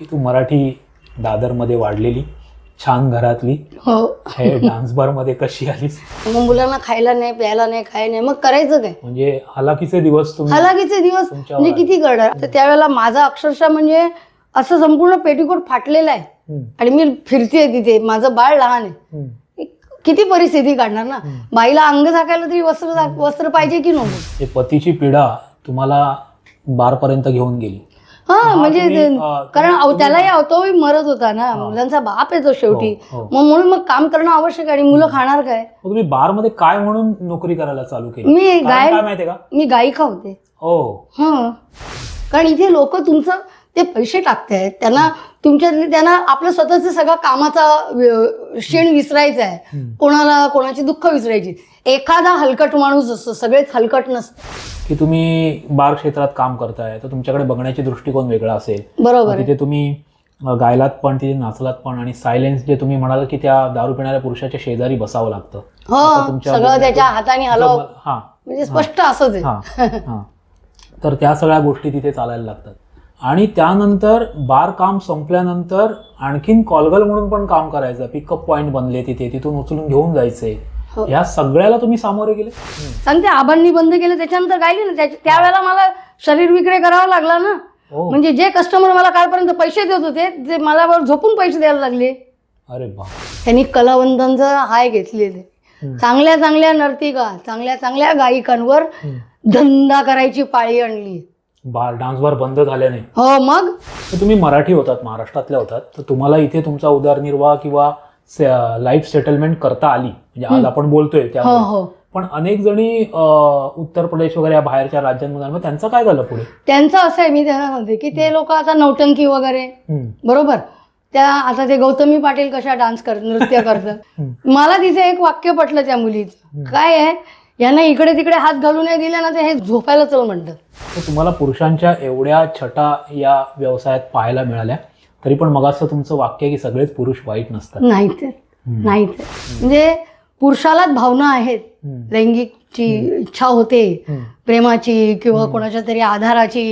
की तू मराठी दादरमध्ये वाढलेली, छान घरातली, हो. हे डान्स बार मध्ये कशी आलीस? मग मुलांना खायला नाही, प्यायला नाही, काय नाही, मग करायचं काय? म्हणजे हलाखीचे दिवस तुम्ही हलाखीचे दिवस म्हणजे किती करणार. तर त्यावेळेला माझा अक्षरशः म्हणजे असं संपूर्ण पेटीकोट फाटलेला आहे आणि मी फिरते तिथे, माझं बाळ लहान आहे, किती परिस्थिती काढणार ना. बाईला अंग झाकायला तरी वस्त्र पाहिजे की नको. पतीची पीडा तुम्हाला बारपर्यंत घेऊन गेली. हा म्हणजे कारण त्यालाही तोही मरत होता ना, मुलांचा बाप आहे तो शेवटी. मग म्हणून मग काम करणं आवश्यक आहे आणि मुलं खाणार काय. तुम्ही बार मध्ये काय म्हणून नोकरी करायला चालू केली? मी काय माहितीये का, मी गायिका होते. हो. कारण इथे लोक तुमचं ते पैसे टाकतायत, त्यांना आपलं स्वतःच सगळं कामाचा क्षण विसरायचा आहे, कोणाची दुःख विसरायची. एखादा हलकट माणूस असतो, सगळेच हलकट नसतं. की तुम्ही बार क्षेत्रात काम करताय तर तुमच्याकडे बघण्याची दृष्टिकोन वेगळा असेल. बरोबर. तिथे तुम्ही गायलात पण, तिथे नाचलात पण, आणि सायलेन्स जे तुम्ही म्हणाल की त्या दारू पिणाऱ्या पुरुषाच्या शेजारी बसावं लागतं, सगळं त्याच्या हाताने हलव, म्हणजे स्पष्ट असंच आहे. तर त्या सगळ्या गोष्टी तिथे चालायला लागतात. आणि त्यानंतर बार काम संपल्यानंतर आणखीन कॉलगल म्हणून पण काम करायचं, पिकअप पॉइंट बनले तिथे, तिथून उचलून घेऊन जायचे. या सगळ्याला तुम्ही सामोरे गेले. सांगते आबांनी बंद केलं, त्याच्यानंतर गायली ना. त्यावेळेला मला शरीर विक्रय करावा लागला ना. म्हणजे जे कस्टमर मला कालपर्यंत पैसे देत होते ते मला झोपून पैसे द्यायला लागले. अरे बा. त्यांनी कलावंतांचा हाय घेतलेले. चांगल्या चांगल्या नर्तिका, चांगल्या चांगल्या गायिकांवर धंदा करायची पाळी आणली. बार, डान्स बार बंद झाले नाही. हो. मग तुम्ही मराठी होतात, महाराष्ट्रातल्या होतात, तर तुम्हाला इथे तुमचा उदरनिर्वाह किंवा लाईफ सेटलमेंट करता आली. म्हणजे आज आपण बोलतोय त्यामुळे. पण अनेक जणी उत्तर प्रदेश वगैरे या बाहेरच्या राज्यांमध्ये, त्यांचं काय झालं पुढे? त्यांचं असं आहे, मी त्यांना म्हणते की ते लोक आता नौटंकी वगैरे, बरोबर, आता ते गौतमी पाटील कशा नृत्य करतात. मला तिचं एक वाक्य पटलं त्या मुलीचं. काय आहे, यांना इकडे तिकडे हात घालू नाही दिले ना, ते हे झोपायला चल म्हणतात. तुम्हाला पुरुषांच्या एवढ्या छटा या व्यवसायात पाहायला मिळाल्या, तरी पण मग असं तुमचं वाक्य की सगळेच पुरुष वाईट नसतात. नाही तर म्हणजे पुरुषालाच भावना आहेत, लैंगिकची इच्छा होते, प्रेमाची किंवा कोणाच्या तरी आधाराची,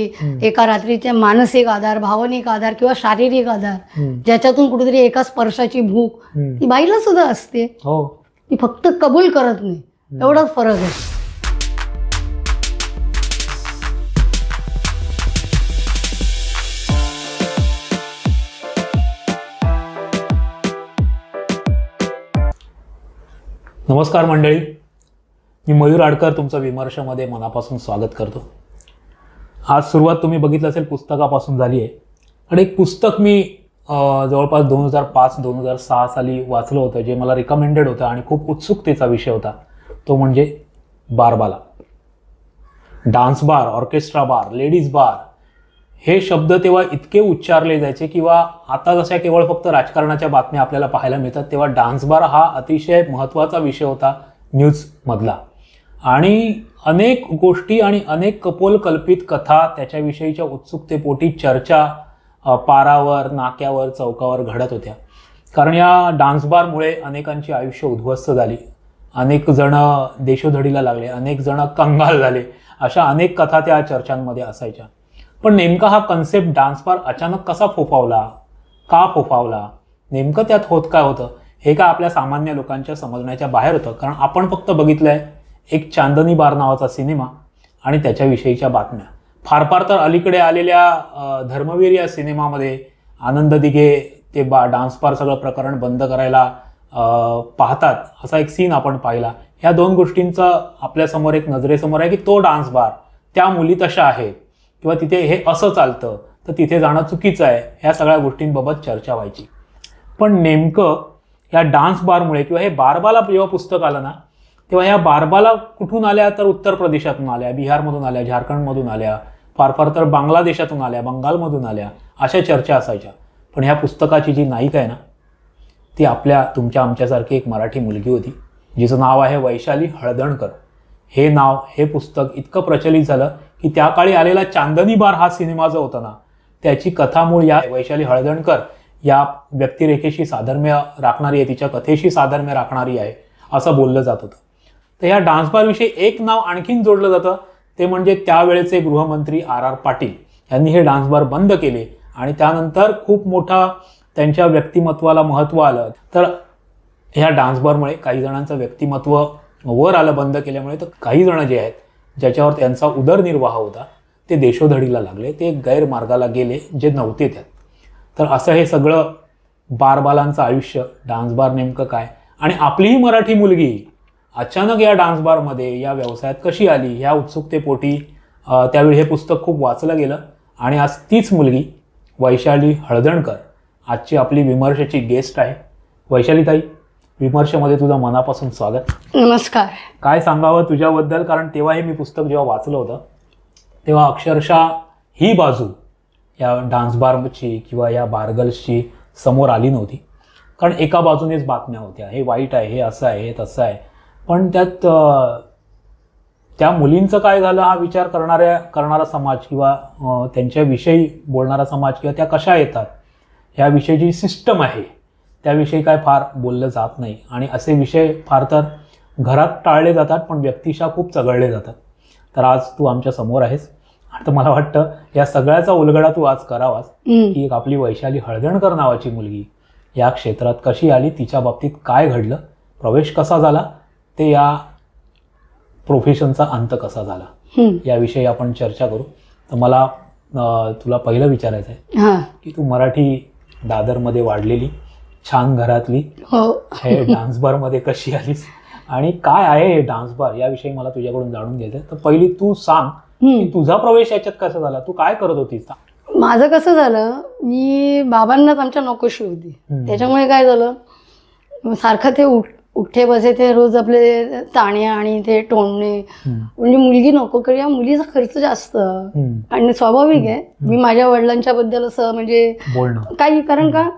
एका रात्रीचे मानसिक आधार, भावनिक आधार किंवा शारीरिक आधार, ज्याच्यातून कुठेतरी एका स्पर्शाची भूक ती बाईला सुद्धा असते. ती फक्त कबूल करत नाही, एवढाच फरक आहे. नमस्कार मंडळी, मी मयूर आडकर तुमचं विमर्शमध्ये मनापासून स्वागत करतो. आज सुरुवात तुम्ही बघितलं असेल पुस्तकापासून झाली आहे. आणि एक पुस्तक मी जवळपास 2005-2006 साली वाचलं होतं, जे मला रिकमेंडेड होतं आणि खूप उत्सुकतेचा विषय होता. तो म्हणजे बारबाला. डान्स बार, ऑर्केस्ट्रा बार, लेडीज बार हे शब्द तेव्हा इतके उच्चारले जायचे, किंवा आता जशा केवळ फक्त राजकारणाच्या बातम्या आपल्याला पाहायला मिळतात, तेव्हा डान्स बार हा अतिशय महत्त्वाचा विषय होता न्यूजमधला. आणि अनेक गोष्टी आणि अनेक कपोलकल्पित कथा त्याच्याविषयीच्या उत्सुकतेपोटी चर्चा पारावर, नाक्यावर, चौकावर घडत होत्या. कारण या डान्स बारमुळे अनेकांची आयुष्य उद्ध्वस्त झाली, अनेक जण देशोधडीला लागले, अनेक जण कंगाल झाले, अशा अनेक कथा त्या चर्चांमध्ये असायच्या. पण नेमका हा कन्सेप्ट डान्स बार अचानक कसा फोफावला, का फोफावला, नेमकं त्यात होत काय होतं, हे का आपल्या सामान्य लोकांच्या समजण्याच्या बाहेर होतं. कारण आपण फक्त बघितलंय एक चांदनी बार नावाचा सिनेमा आणि त्याच्याविषयीच्या बातम्या. फार फार तर अलीकडे आलेल्या धर्मवीर या सिनेमामध्ये आनंद दिघे ते डान्स बार सगळं प्रकरण बंद करायला पाहतात असा एक सीन आपण पाहिला. ह्या दोन गोष्टींचा आपल्यासमोर एक नजरेसमोर आहे की तो डान्स बार, त्या मुली तशा आहेत किंवा तिथे हे असं चालतं तर तिथे जाणं चुकीचं आहे, ह्या सगळ्या गोष्टींबाबत चर्चा व्हायची. पण नेमकं या डान्स बारमुळे किंवा हे बारबाला जेव्हा पुस्तक आलं ना, तेव्हा ह्या बारबाला कुठून आल्या तर उत्तर प्रदेशातून आल्या, बिहारमधून आल्या, झारखंडमधून आल्या, फार फार तर बांगलादेशातून आल्या, बंगालमधून आल्या, अशा चर्चा असायच्या. पण ह्या पुस्तकाची जी नायिका आहे ना, ती तुमच्या आमच्यासारखी एक मराठी मुलगी होती, जिचं नाव आहे वैशाली हळदणकर. हे पुस्तक इतकं प्रचलित झालं की त्या काळी आलेला चांदनी बार हा सिनेमा जो होता ना, त्याची कथामूळ या वैशाली हळदणकर या व्यक्तिरेखेशी साधर्म्य राखणारी आहे, तिच्या कथेशी साधर्म्य राखणारी आहे असं बोललं जात होतं. तर ह्या डान्स बारविषयी एक नाव आणखीन जोडलं जातं, ते म्हणजे त्यावेळेचे गृहमंत्री R.R. पाटील यांनी हे डान्स बार बंद केले आणि त्यानंतर खूप मोठा त्यांच्या व्यक्तिमत्वाला महत्त्व आलं. तर ह्या डान्स बारमुळे काही जणांचं व्यक्तिमत्व वर आलं बंद केल्यामुळे, तर काही जण जे आहेत ज्याच्यावर त्यांचा उदरनिर्वाह होता ते देशोधडीला लागले, ते गैरमार्गाला गेले जे नव्हते त्यात. तर असं हे सगळं बारबालांचं आयुष्य, डान्स बार नेमकं काय, आणि आपलीही मराठी मुलगी अचानक या डान्स बारमध्ये या व्यवसायात कशी आली, ह्या उत्सुकतेपोटी त्यावेळी हे पुस्तक खूप वाचलं गेलं. आणि आज तीच मुलगी वैशाली हळदणकर आजची आपली विमर्शाची गेस्ट आहे. वैशाली ताई, विमर्शामध्ये तुझं मनापासून स्वागत. नमस्कार. काय सांगावं तुझ्याबद्दल, कारण तेव्हा हे मी पुस्तक जेव्हा वाचलं होतं तेव्हा अक्षरशः ही बाजू या डान्स बारची किंवा या बारगर्ल्सची समोर आली नव्हती. कारण एका बाजूनेच बातम्या होत्या, हे वाईट आहे, हे असं आहे, हे तसं आहे. पण त्यात त्या मुलींचं काय झालं हा विचार करणारा समाज किंवा त्यांच्याविषयी बोलणारा समाज किंवा त्या कशा येतात ह्याविषयी जी सिस्टम आहे त्याविषयी काय फार बोललं जात नाही. आणि असे विषय फार तर घरात टाळले जातात, पण व्यक्तिशः खूप चघळले जातात. तर आज तू आमच्या समोर आहेस. आता मला वाटतं या सगळ्याचा उलगडा तू आज करावास की एक आपली वैशाली हळदणकर नावाची मुलगी या क्षेत्रात कशी आली, तिच्या बाबतीत काय घडलं, प्रवेश कसा झाला, ते या प्रोफेशनचा अंत कसा झाला, याविषयी आपण चर्चा करू. तर मला तुला पहिलं विचारायचं आहे की तू मराठी दादरमध्ये वाढलेली, छान घरातली, हे डान्स बारमध्ये कशी आलीस आणि काय आहे हे डान्स बार याविषयी मला तुझ्याकडून जाणून घ्यायचं. तर पहिली तू सांग की तुझा प्रवेश याच्यात कसा झाला, तू काय करत होतीस? माझं कसं झालं, मी बाबांनाच आमच्या नकोशी होती, त्याच्यामुळे काय झालं, सारखं ते उठे बसे ते रोज आपले ताणे आणि ते टोणणे, म्हणजे मुलगी नको करूया, मुलीचा खर्च जास्त आणि स्वाभाविक आहे. मी माझ्या वडिलांच्या बद्दल असं म्हणजे बोलणं काही, कारण का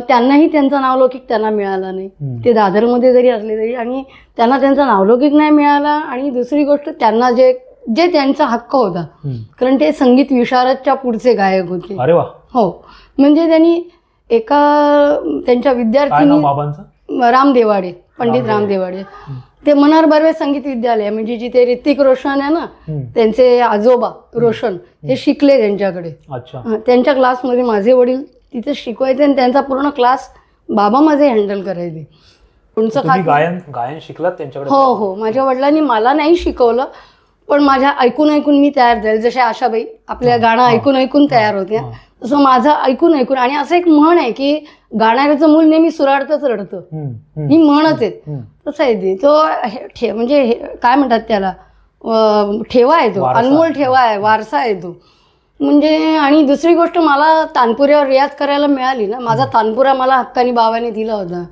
त्यांनाही त्यांचा नावलौकिक त्यांना मिळाला नाही. ते दादरमध्ये जरी असले तरी, आणि त्यांना त्यांचा नावलौकिक नाही मिळाला. आणि दुसरी गोष्ट, त्यांना जे त्यांचा हक्क होता, कारण ते संगीत विशारदच्या पुढचे गायक होते. अरे वा. हो, म्हणजे त्यांनी एका त्यांच्या विद्यार्थ्यांनी, राम देवाडे, पंडित राम देवाडे, ते मनार बर्वे संगीत विद्यालय, म्हणजे जिथे ऋतिक रोशन आहे ना, त्यांचे आजोबा रोशन हे शिकले त्यांच्याकडे. त्यांच्या क्लासमध्ये माझे वडील तिथे शिकवायचे आणि त्यांचा पूर्ण क्लास बाबा माझे हँडल करायचे. गायन शिकलात त्यांच्याकडे? हो हो, माझ्या वडिलांनी मला नाही शिकवलं, पण माझ्या ऐकून ऐकून मी तयार झाले. जसे आशाबाई आपल्या गाणं ऐकून ऐकून तयार होत्या, तसं माझं ऐकून ऐकून. आणि असं एक म्हण आहे की गाणाऱ्याचं मूल नेहमी सुराडतच रडतं, ही म्हणच आहे. तसं आहे ते, तो म्हणजे काय म्हणतात त्याला, ठेवा आहे तो, अनमोल ठेवा आहे, वारसा आहे तो म्हणजे. आणि दुसरी गोष्ट, मला तानपुऱ्यावर रियाज करायला मिळाली ना, माझा तानपुरा मला हक्कानी बाबाने दिला होता.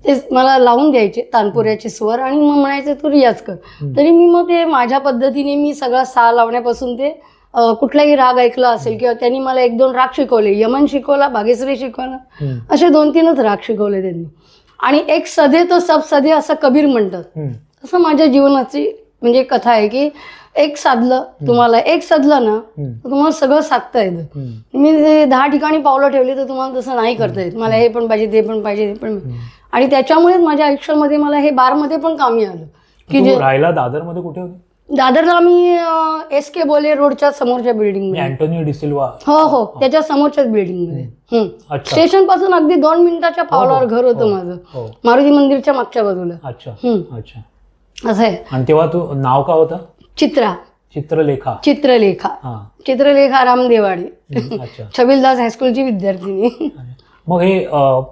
ते मला लावून द्यायचे तानपुऱ्याचे स्वर आणि मग म्हणायचे तू रियाज कर. तरी मी मग ते माझ्या पद्धतीने मी सगळा सा लावण्यापासून ते कुठलाही राग ऐकला असेल किंवा त्यांनी मला 1-2 राग शिकवले, यमन शिकवला, भाग्यश्री शिकवला, असे 2-3च राग शिकवले त्यांनी. आणि एक सदे तो सब सदे असं कबीर म्हणतात, असं माझ्या जीवनाची म्हणजे कथा आहे की एक साधलं, तुम्हाला एक साधलं ना तर तुम्हाला सगळं साधता येतं. मी 10 ठिकाणी पावलं ठेवली तर तुम्हाला तसं नाही करता येत. मला हे पण पाहिजे, ते पण पाहिजे, ते पण. आणि त्याच्यामुळेच माझ्या आयुष्यामध्ये मला हे बारमध्ये पण कामी आलं. की जे राहायला दादरमध्ये कुठे होते? दादरला मी SK बोले रोडच्या समोरच्या बिल्डिंग मध्ये, अँटोनियो डिसिल्वा, हो हो, त्याच्या समोरच्याच बिल्डिंग मध्ये. स्टेशन पासून अगदी 2 मिनिटाच्या पावलावर घर होतं माझं, मारुती मंदिरच्या मागच्या बाजूला. अच्छा अच्छा, असं आहे. आणि तेव्हा तू नाव का होतं? चित्रलेखा राम देवाडे, छबिलदास हायस्कूलची विद्यार्थिनी. मग हे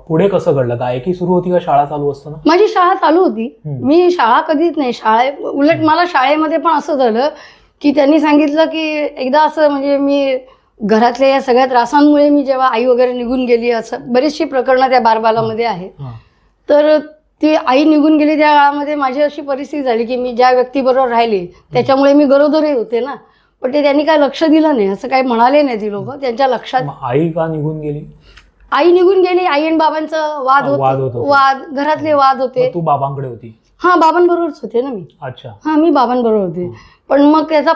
पुढे कसं घडलं? गायकी सुरू होती का शाळा चालू असताना? माझी शाळा चालू होती. मी शाळा कधीच नाही, उलट मला शाळेमध्ये पण असं झालं की त्यांनी सांगितलं की एकदा असं, म्हणजे मी घरातल्या या सगळ्या त्रासांमुळे मी जेव्हा आई वगैरे निघून गेली, असं बरीचशी प्रकरणं त्या बारबालामध्ये आहेत. तर ती आई निघून गेली त्या काळामध्ये माझी अशी परिस्थिती झाली की मी ज्या व्यक्तीबरोबर राहिले त्याच्यामुळे मी गरोदरही होते ना, पण ते त्यांनी काय लक्ष दिलं नाही, असं काही म्हणाले नाही ती लोक. त्यांच्या लक्षात आई का निघून गेली? आई निघून गेली, आई आणि बाबांचा वाद, घरातले वाद होते. तू बाबांकडे होती? हा, बाबांबरोबरच होते ना मी. अच्छा. हा, मी बाबांबरोबर होते. पण मग त्याचा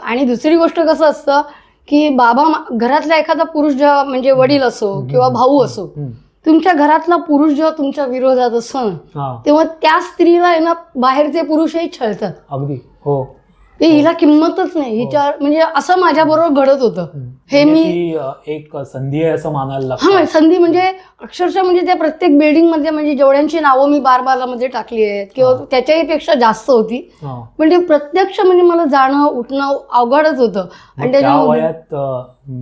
आणि दुसरी गोष्ट कसं असतं की बाबा, घरातला एखादा पुरुष जेव्हा, म्हणजे वडील असो किंवा भाऊ असो, तुमच्या घरातला पुरुष जेव्हा तुमच्या विरोधात असतो ना, तेव्हा त्या स्त्रीला आहे ना बाहेरचे पुरुषही छळतात. अगदी. हो. की हिला किंमतच नाही, हिच्या म्हणजे असं माझ्या बरोबर घडत होतं. हे म्हणजे मी ती एक संधी आहे असं मानायला हा लागतं. संधी म्हणजे अक्षरशः म्हणजे त्या प्रत्येक बिल्डिंग मध्ये म्हणजे जेवढ्यांची नावं मी बारबालामध्ये टाकली आहेत किंवा त्याच्याही पेक्षा जास्त होती. हा. म्हणजे प्रत्यक्ष म्हणजे मला जाणं उठणं अवघडच होतं. मग त्या वयात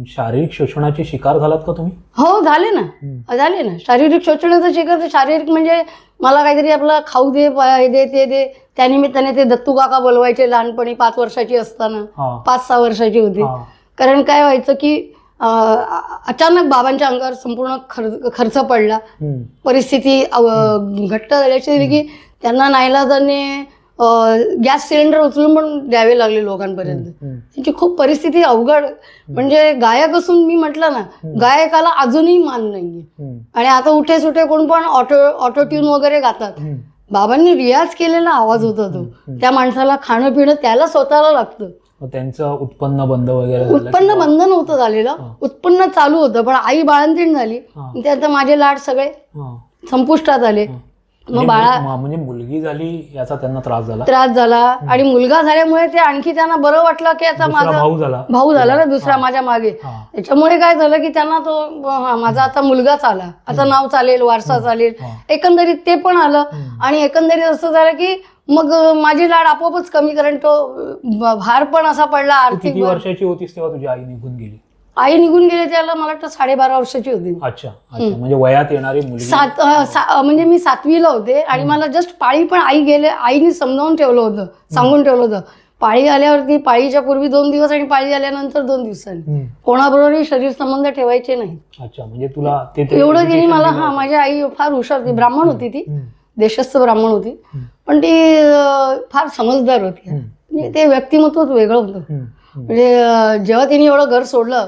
शारीरिक शोषणाची शिकार झालात का तुम्ही? हो झाले ना शारीरिक शोषणाचा शिकार. तर शारीरिक म्हणजे मला काहीतरी आपला खाऊ दे, हे दे, ते दे. त्यानिमित्ताने ते दत्तू काका बोलवायचे लहानपणी 5 वर्षाची असताना, 5-6 वर्षाची होती. कारण काय व्हायचं की अचानक बाबांच्या अंगावर संपूर्ण खर्च पडला. परिस्थिती घट्ट झाल्याची की त्यांना नाईलाजाने गॅस सिलेंडर उचलून पण द्यावे लागले लोकांपर्यंत. त्यांची खूप परिस्थिती अवघड. म्हणजे गायक असून मी म्हटलं ना, गायकाला अजूनही मान नाहीये. आणि आता उठे सुटे कोण पण ऑटो ट्यून वगैरे गातात. बाबांनी रियाज केलेला आवाज होता तो. त्या माणसाला खाणं पिणं त्याला स्वतःला लागतं. त्यांचं उत्पन्न बंद वगैरे उत्पन्न बंद नव्हतं झालेलं, उत्पन्न चालू होतं. पण आई बाळंतीण झाली, त्यानंतर माझे लाड सगळे संपुष्टात आले. मग बाळा म्हणजे मुलगी झाली याचा त्यांना त्रास झाला आणि मुलगा झाल्यामुळे ते आणखी त्यांना बरं वाटलं की आता माझा भाऊ झाला ना दुसरा माझ्या मागे. त्याच्यामुळे काय झालं की त्यांना तो माझा आता मुलगाच आला, आता नाव चालेल, वारसा चालेल. एकंदरीत ते पण आलं. आणि एकंदरीत असं झालं की मग माझी लाड आपोआपच कमी, कारण तो भार पण असा पडला आर्थिक. किती वर्षाची होतीस तेव्हा तुझी आई निघून गेली? आई निघून गेले त्याला मला वाटतं 12.5 वर्षाची होती. अच्छा, म्हणजे वयात येणारी मुलगी. म्हणजे मी 7वीला होते आणि मला जस्ट पाळी पण आईने समजावून ठेवलं होतं, सांगून ठेवलं होतं. पाळी आल्यावरती, पाळीच्या पूर्वी 2 दिवस आणि पाळी आल्यानंतर 2 दिवसांनी कोणाबरोबरही शरीर संबंध ठेवायचे नाही. अच्छा, म्हणजे तुला एवढं तिने मला माझी आई फार हुशार होती, ब्राह्मण होती ती, देशस्थ ब्राह्मण होती. पण ती फार समजदार होती. म्हणजे ते व्यक्तिमत्वच वेगळं होतं. म्हणजे जेव्हा तिने एवढं घर सोडलं,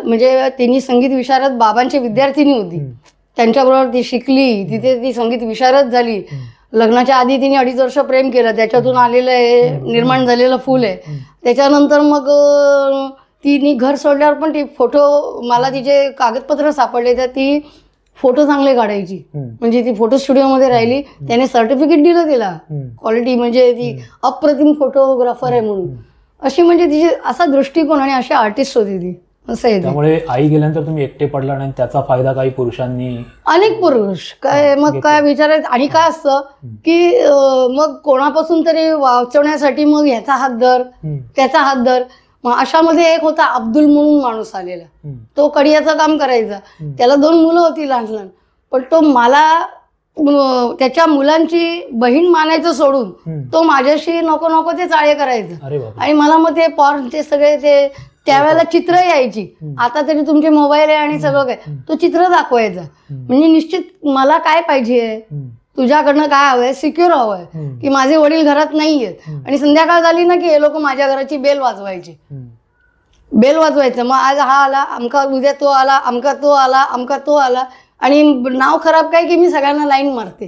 म्हणजे तिने संगीत विशारद बाबांची विद्यार्थिनी होती, त्यांच्याबरोबर ती शिकली, तिथे ती संगीत विशारद झाली. लग्नाच्या आधी तिने 2.5 वर्ष प्रेम केलं, त्याच्यातून आलेलं आहे निर्माण झालेलं फुल आहे. त्याच्यानंतर मग तिने घर सोडल्यावर पण ती फोटो, मला तिचे कागदपत्र सापडले तर ती फोटो चांगले काढायची. म्हणजे ती फोटो स्टुडिओमध्ये राहिली, त्याने सर्टिफिकेट दिलं तिला क्वालिटी, म्हणजे ती अप्रतिम फोटोग्राफर आहे म्हणून. अशी म्हणजे तिची असा दृष्टिकोन आणि अशी आर्टिस्ट होती ती. असं आहे. त्यामुळे आई गेल्यानंतर तुम्ही एकटे पडला आणि त्याचा फायदा काही पुरुषांनी, अनेक पुरुष काय मग काय विचारायचं. आणि काय असतं की मग कोणापासून तरी वाचवण्यासाठी मग ह्याचा हात धर, त्याचा हात धर. मग अशामध्ये एक होता अब्दुल म्हणून माणूस आलेला, तो कडियाचं काम करायचा. त्याला 2 मुलं होती लहान लहान. पण तो मला त्याच्या मुलांची बहीण मानायचं सोडून तो माझ्याशी नको नको ते चाळे करायचं. आणि मला मग ते पॉर्न ते सगळे ते त्यावेळेला चित्र यायची. आता तरी तुमचे मोबाईल आहे आणि सगळं काय, तो चित्र दाखवायचा. म्हणजे निश्चित मला काय पाहिजे, तुझ्याकडनं काय हवंय, सिक्युअर हवंय की माझे वडील घरात नाहीयेत आणि संध्याकाळ झाली ना की हे लोक माझ्या घराची बेल वाजवायची. बेल वाजवायचं. मग आज हा आला अमका, उद्या तो आला अमका, तो आला अमका, तो आला. आणि नाव खराब काय की मी सगळ्यांना लाईन मारते.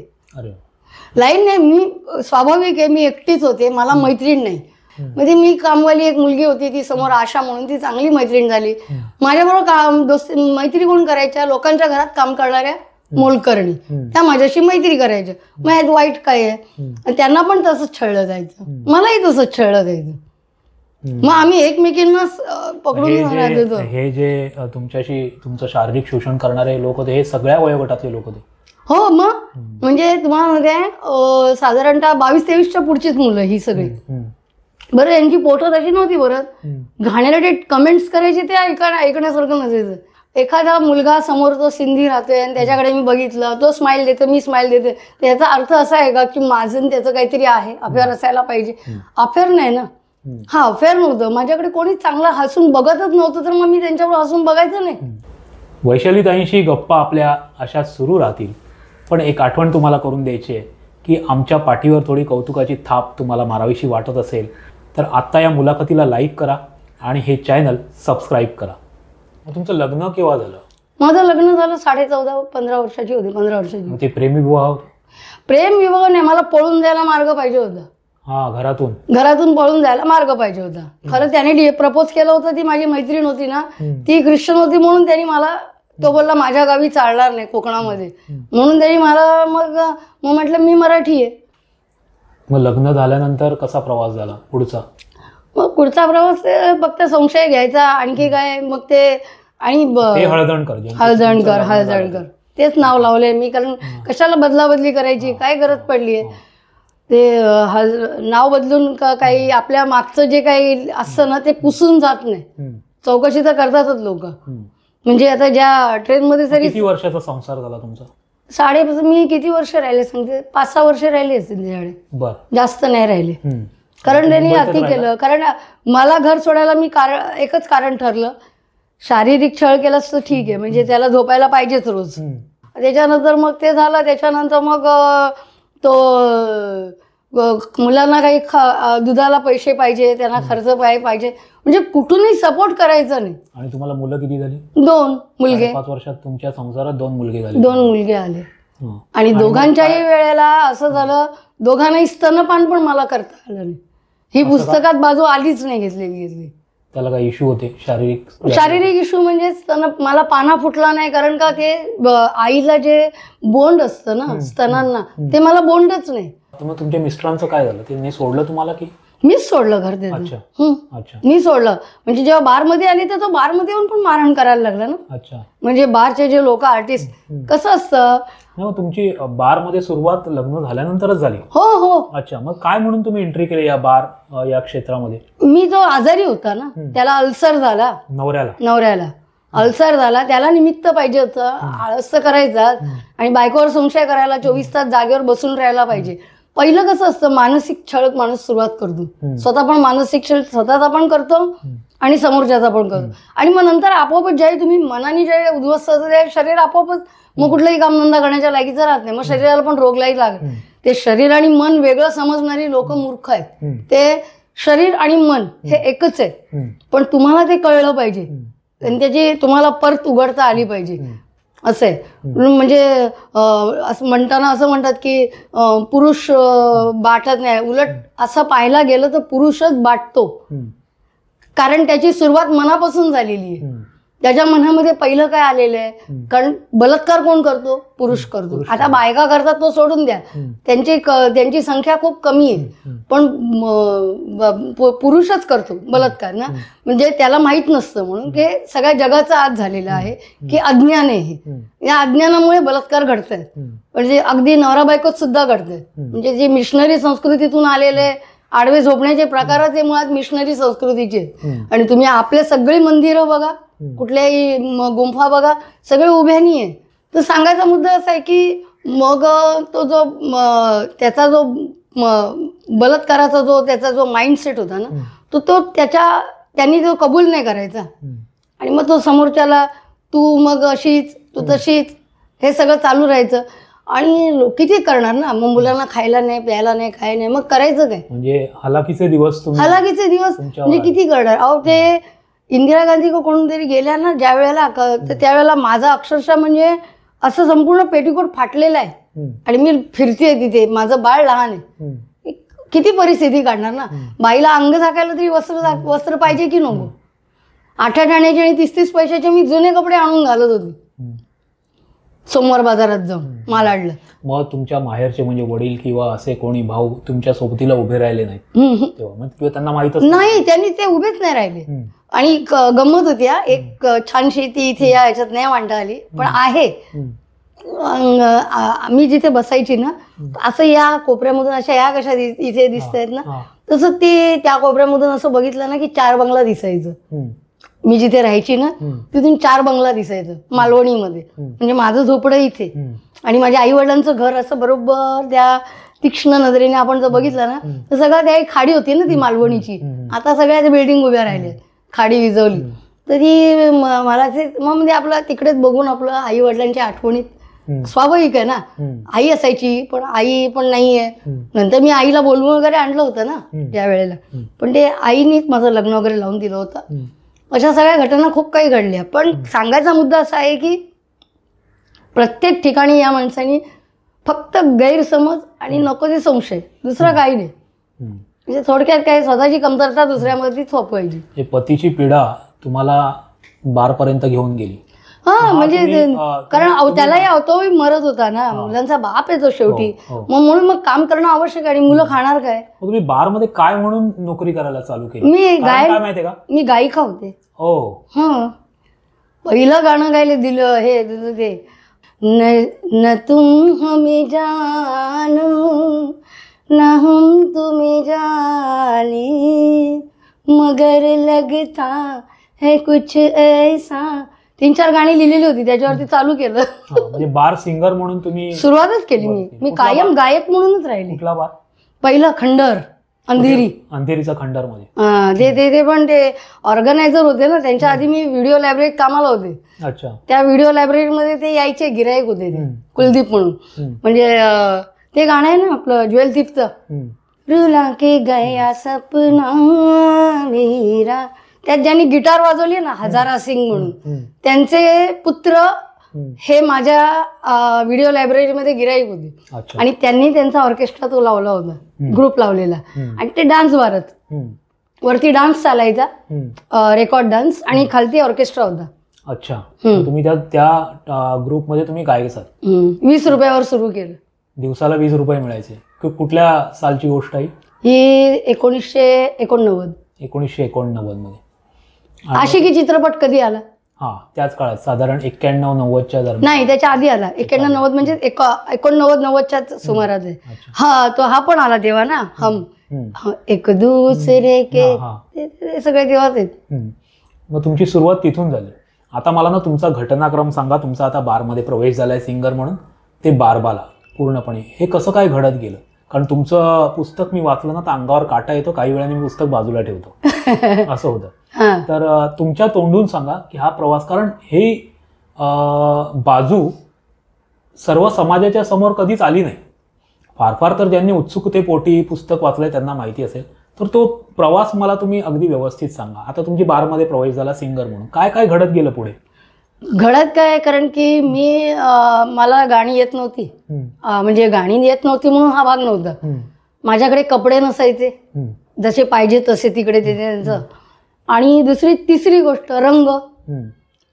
लाईन नाही, मी स्वाभाविक आहे, मी एकटीच होते, मला मैत्रीण नाही. म्हणजे मी कामवाली एक मुलगी होती, ती समोर आशा म्हणून, ती चांगली मैत्रीण झाली. माझ्याबरोबर मैत्री कोण करायच्या, लोकांच्या घरात काम करणाऱ्या मोलकरणी, त्या माझ्याशी मैत्री करायच्या. मग यात वाईट काय आहे. त्यांना पण तसंच छळलं जायचं, मलाही तसंच छळलं जायचं. मग आम्ही एकमेकींना पकडून राहतो. हे जे तुमच्याशी तुमचं शारीरिक शोषण करणारे लोक होते, हे सगळ्या वयोगटातले लोक होते? हो. मग म्हणजे तुम्हाला माहिती साधारणतः 22-23च्या पुढचीच मुलं ही सगळी. बरं, यांची पोटं तशी नव्हती भरत. घाणेरडे कमेंट्स करायचे ते ऐकण्यासारखं नसायचं. एखादा मुलगा समोर तो सिंधी राहतोय आणि त्याच्याकडे मी बघितलं, तो स्माइल देतो, मी स्माइल देते, त्याचा अर्थ असा आहे का की माझं त्याचं काहीतरी आहे, अफेअर असायला पाहिजे. अफेअर नाही ना, हा अफेअर नव्हतं. माझ्याकडे कोणी चांगला हसून बघतच नव्हतं, तर मग मी त्यांच्यावर हसून बघायचं नाही. वैशालीताईंशी गप्पा आपल्या अशा सुरू राहतील. पण एक आठवण तुम्हाला करून द्यायची आहे की आमच्या पाठीवर थोडी कौतुकाची थाप तुम्हाला मारावीशी वाटत असेल तर आत्ता या मुलाखतीला लाईक करा आणि हे चॅनल सबस्क्राईब करा. तुमचं लग्न केव्हा झालं? माझं लग्न झालं 14-15 वर्षाची होती, 15 वर्षाची. ते प्रेमविवाह? प्रेमविवाह नाही, मला पळून जायला मार्ग पाहिजे होता. घरातून पळून जायला मार्ग पाहिजे होता. खरं त्याने प्रपोज केलं होतं, ती माझी मैत्रीण होती ना, ती ख्रिश्चन होती म्हणून त्यांनी मला, तो बोलला माझ्या गावी चालणार नाही कोकणामध्ये, म्हणून त्यांनी मला मग म्हटलं मी मराठी आहे. मग लग्न झाल्यानंतर कसा प्रवास झाला पुढचा? मग पुढचा प्रवास फक्त संशय घ्यायचा, आणखी काय मग ते आणि हळदणकर तेच नाव लावले मी, कारण कशाला बदलाबदली करायची, काय गरज पडली आहे. ते नाव बदलून काही आपल्या मागचं जे काही असतं ना ते पुसून जात नाही. चौकशी तर करतातच लोक. म्हणजे आता ज्या ट्रेनमध्ये तरी किती वर्षाचा संसार झाला तुमचा? मी किती वर्ष राहिले सांगते, 5-6 वर्ष राहिले असतील त्याच्याकडे, जास्त नाही राहिले. कारण त्यांनी अति केलं. कारण मला घर सोडायला मी एकच कारण ठरलं, शारीरिक छळ केलाच तर ठीक आहे, म्हणजे त्याला झोपायला पाहिजेच रोज. त्याच्यानंतर मग ते झालं. त्याच्यानंतर मग तो मुलांना काही दुधाला पैसे पाहिजे, त्यांना खर्च पाहिजे, म्हणजे कुठूनही सपोर्ट करायचं नाही. आणि तुम्हाला मुलं किती झाली? 2 मुलगे. 5 वर्षात तुमच्या संसारात 2 मुलगे झाले. 2 मुलगे आले. आणि दोघांच्याही वेळेला असं झालं, दोघांनाही स्तनपान पण मला करता आलं नाही. ही पुस्तकात बाजू आलीच नाही घेतली. त्याला काही इश्यू होते शारीरिक इश्यू? म्हणजे मला पाना फुटला नाही, कारण का ते आईला जे बोंड असतं ना स्तनांना, ते मला बोंडच नाही. मग तुमच्या मिस्टरांचं काय झालं? त्यांनी सोडलं तुम्हाला की मीच सोडलं घर त्याचं? मी सोडलं. म्हणजे जेव्हा बारमध्ये आली तर तो बारमध्ये येऊन पण मारहाण करायला लागला ना. म्हणजे बारचे जे लोक आर्टिस्ट, कसं असतं, तुमची बारमध्ये सुरुवात लग्न झाल्यानंतरच झाली? हो. अच्छा. मग काय म्हणून तुम्ही एंट्री केली या बार या क्षेत्रामध्ये? मी जो आजारी होता ना, त्याला अल्सर झाला. नवऱ्याला अल्सर झाला, त्याला निमित्त पाहिजे होतं, आळस करायचा आणि बायकोवर संशय करायला, 24 तास जागेवर बसून राहायला पाहिजे. पहिलं कसं असतं, मानसिक छळ माणूस सुरुवात करतो. स्वतः पण मानसिक छळ स्वतःचा पण करतो आणि समोरच्याचा पण करतो. आणि मग नंतर आपोआपच ज्यावेळी तुम्ही मनाने ज्यावेळी उद्ध्वस्त असतं, त्या शरीर आपोआपच मग कुठलाही कामधंदा करण्याच्या लायकीचं राहत नाही. मग शरीराला पण रोगलाही लागत. ते शरीर आणि मन वेगळं समजणारी लोक मूर्ख आहेत. ते शरीर आणि मन हे एकच आहे, पण तुम्हाला ते कळलं पाहिजे आणि त्याची तुम्हाला परत उघडता आली पाहिजे. असं आहे. म्हणजे असं म्हणताना असं म्हणतात की पुरुष बाटत नाही, उलट असं पाहायला गेलं तर पुरुषच बाटतो, कारण त्याची सुरुवात मनापासून झालेली आहे. त्याच्या मनामध्ये पहिलं काय आलेलं आहे, कारण बलात्कार कोण करतो? पुरुष करतो. आता बायका करतात तो सोडून द्या, त्यांची संख्या खूप कमी आहे, पण पुरुषच करतो बलात्कार ना. म्हणजे त्याला माहित नसतं, म्हणून की सगळ्या जगाचा आज झालेला आहे की अज्ञान आहे. या अज्ञानामुळे बलात्कार घडतायत, म्हणजे अगदी नवरा बायकोत सुद्धा घडतायत. म्हणजे जे मिशनरी संस्कृतीतून आलेले आडवे झोपण्याचे प्रकारच हे मुळात मिशनरी संस्कृतीचे आहेत. आणि तुम्ही आपले सगळी मंदिरं बघा, कुठल्याही गुंफा बघा, सगळे उभ्यानी आहे. तर सांगायचा मुद्दा असा आहे की मग तो जो त्याचा जो बलात्काराचा त्याचा जो माइंडसेट होता ना, तो त्यांनी तो कबूल नाही करायचा. आणि मग तो समोरच्याला तू मग अशीच, तू तशीच, हे सगळं चालू राहायचं. आणि किती करणार ना, मग मुलांना खायला नाही, प्यायला नाही, काय नाही, मग करायचं काय? म्हणजे हलाखीचे दिवस म्हणजे किती करणार? अहो, ते इंदिरा गांधी कोणतरी गेल्या ना ज्या वेळेला, तर त्यावेळेला माझा अक्षरशः म्हणजे असं संपूर्ण पेटीकोट फाटलेला आहे आणि मी फिरतेय तिथे, माझं बाळ लहान आहे. किती परिस्थिती काढणार ना. बाईला अंग झाकायला तरी वस्त्र पाहिजे की नको? 8 आण्याचे आणि 30 पैशाचे मी जुने कपडे आणून घालत होते सोमवार बाजारात जाऊन मालाडला. मग तुमच्या माहेरचे म्हणजे वडील किंवा असे कोणी भाऊ तुमच्या सोबतीला उभे राहिले नाहीत तेव्हा? मग किंवा त्यांना माहितच नाही, त्यांनी ते उभेच नाही राहिले. आणि गंमत होती, एक छानशी ती इथे या ह्याच्यात नाही मांडता आली, पण आहे. मी जिथे बसायची ना, असं या कोपऱ्यामधून अशा या कशा इथे दिसत आहेत ना, तसं ते त्या कोपऱ्यामधून असं बघितलं ना की 4 बंगला दिसायचं. मी जिथे राहायची ना तिथून 4 बंगला दिसायचं मालवणीमध्ये. म्हणजे माझं झोपडं इथे आणि माझ्या आई वडिलांचं घर असं बरोबर त्या तीक्ष्ण नजरेने आपण जर बघितलं ना, तर सगळं त्या खाडी होती ना ती मालवणीची. आता सगळ्या त्या बिल्डिंग उभ्या राहिल्या, खाडी विजवली. तरी मला ते मग म्हणजे आपलं तिकडेच बघून आपलं आई वडिलांच्या आठवणीत स्वाभाविक आहे ना. आई असायची, पण आई पण नाहीये. नंतर मी आईला बोलवून वगैरे आणलं होतं ना त्या वेळेला, पण ते आईनीच माझं लग्न वगैरे लावून दिलं होतं. अशा सगळ्या घटना खूप काही घडल्या. पण सांगायचा मुद्दा असा आहे की प्रत्येक ठिकाणी या माणसांनी फक्त गैरसमज आणि नको ते संशय, दुसरा काही नाही. म्हणजे थोडक्यात काय, स्वतःची कमतरता दुसऱ्यामध्ये थोपवायची. पतीची पीडा तुम्हाला बारपर्यंत घेऊन गेली? हा म्हणजे तुम्ही, कारण त्यालाही तोही मरत होता ना, मुलांचा बाप आहे तो शेवटी. हो. मग म्हणून मग काम करणं आवश्यक आहे आणि मुलं खाणार काय. मग तुम्ही बार मध्ये काय म्हणून नोकरी करायला चालू केली? मी काय माहितीये का? मी गायिका होते. हो. पहिलं गाणं गायला दिलं हे ते न तुम हमें जानो ना हम तुम्हें जाने मगर लगता है कुछ ऐसा. 3-4 गाणी लिहिलेली होती त्याच्यावरती चालू केलं. म्हणजे बार सिंगर म्हणून तुम्ही सुरुवातच केली. मी कायम गायक म्हणूनच राहिली. कुठला बार? पहिला खंडर अंधेरी. अंधेरीचा खंडर मध्ये ते पण ते ऑर्गनायझर होते ना, त्यांच्या आधी मी व्हिडिओ लायब्ररीत कामाला होते. अच्छा. त्या व्हिडिओ लायब्ररीमध्ये ते यायचे, गिराईक होते ते कुलदीप म्हणून. म्हणजे ते गाणं आहे ना आपलं ज्वेल दीपचं, रुला के गया सपना मेरा, त्यात ज्यांनी गिटार वाजवली ना हजारा सिंग म्हणून, त्यांचे पुत्र हे माझ्या व्हिडिओ लायब्ररीमध्ये गिराईक होते. आणि त्यांनी त्यांचा ऑर्केस्ट्रा तो लावला होता, ग्रुप लावलेला. आणि ते डान्स वारत, वरती डान्स चालायचा, रेकॉर्ड डान्स, आणि खालती ऑर्केस्ट्रा होता. अच्छा. तुम्ही त्या ग्रुपमध्ये तुम्ही गायक. 20 रुपयावर सुरू केलं. दिवसाला 20 रुपये मिळायचे. कुठल्या सालची गोष्ट आहे ही? 1989. 1989 मध्ये. आशिकी चित्रपट कधी आला? त्याच काळात साधारण 91-90च्या दरम्यान. नाही, त्याच्या आधी आला. 91-90 म्हणजे 89-90च्या सुमारात आहे. हा पण आला तेव्हा ना, हम एक दुसरे के, सगळे तेव्हाच आहेत. मग तुमची सुरुवात तिथून झाली. आता मला ना तुमचा घटनाक्रम सांगा. तुमचा आता बारमध्ये प्रवेश झालाय सिंगर म्हणून, ते बारबाला पूर्णपणे हे कसं काय घडत गेलं? कारण तुमचं पुस्तक मी वाचलं ना तर अंगावर काटा येतो. काही वेळाने मी पुस्तक बाजूला ठेवतो असं होतं. तर तुमच्या तोंडून सांगा की हा प्रवास, कारण हे बाजू सर्व समाजाच्या समोर कधीच आली नाही. फार फार तर ज्यांनी उत्सुकतेपोटी पुस्तक वाचलंय त्यांना माहिती असेल. तर तो प्रवास मला तुम्ही अगदी व्यवस्थित सांगा. आता तुमची बारमध्ये प्रवेश झाला सिंगर म्हणून, काय काय घडत गेलं पुढे? घडत काय, कारण की मला गाणी येत नव्हती. म्हणजे गाणी येत नव्हती म्हणून हा भाग नव्हता. माझ्याकडे कपडे नसायचे जसे पाहिजे तसे तिकडे त्यांचं. आणि तिसरी गोष्ट, रंग.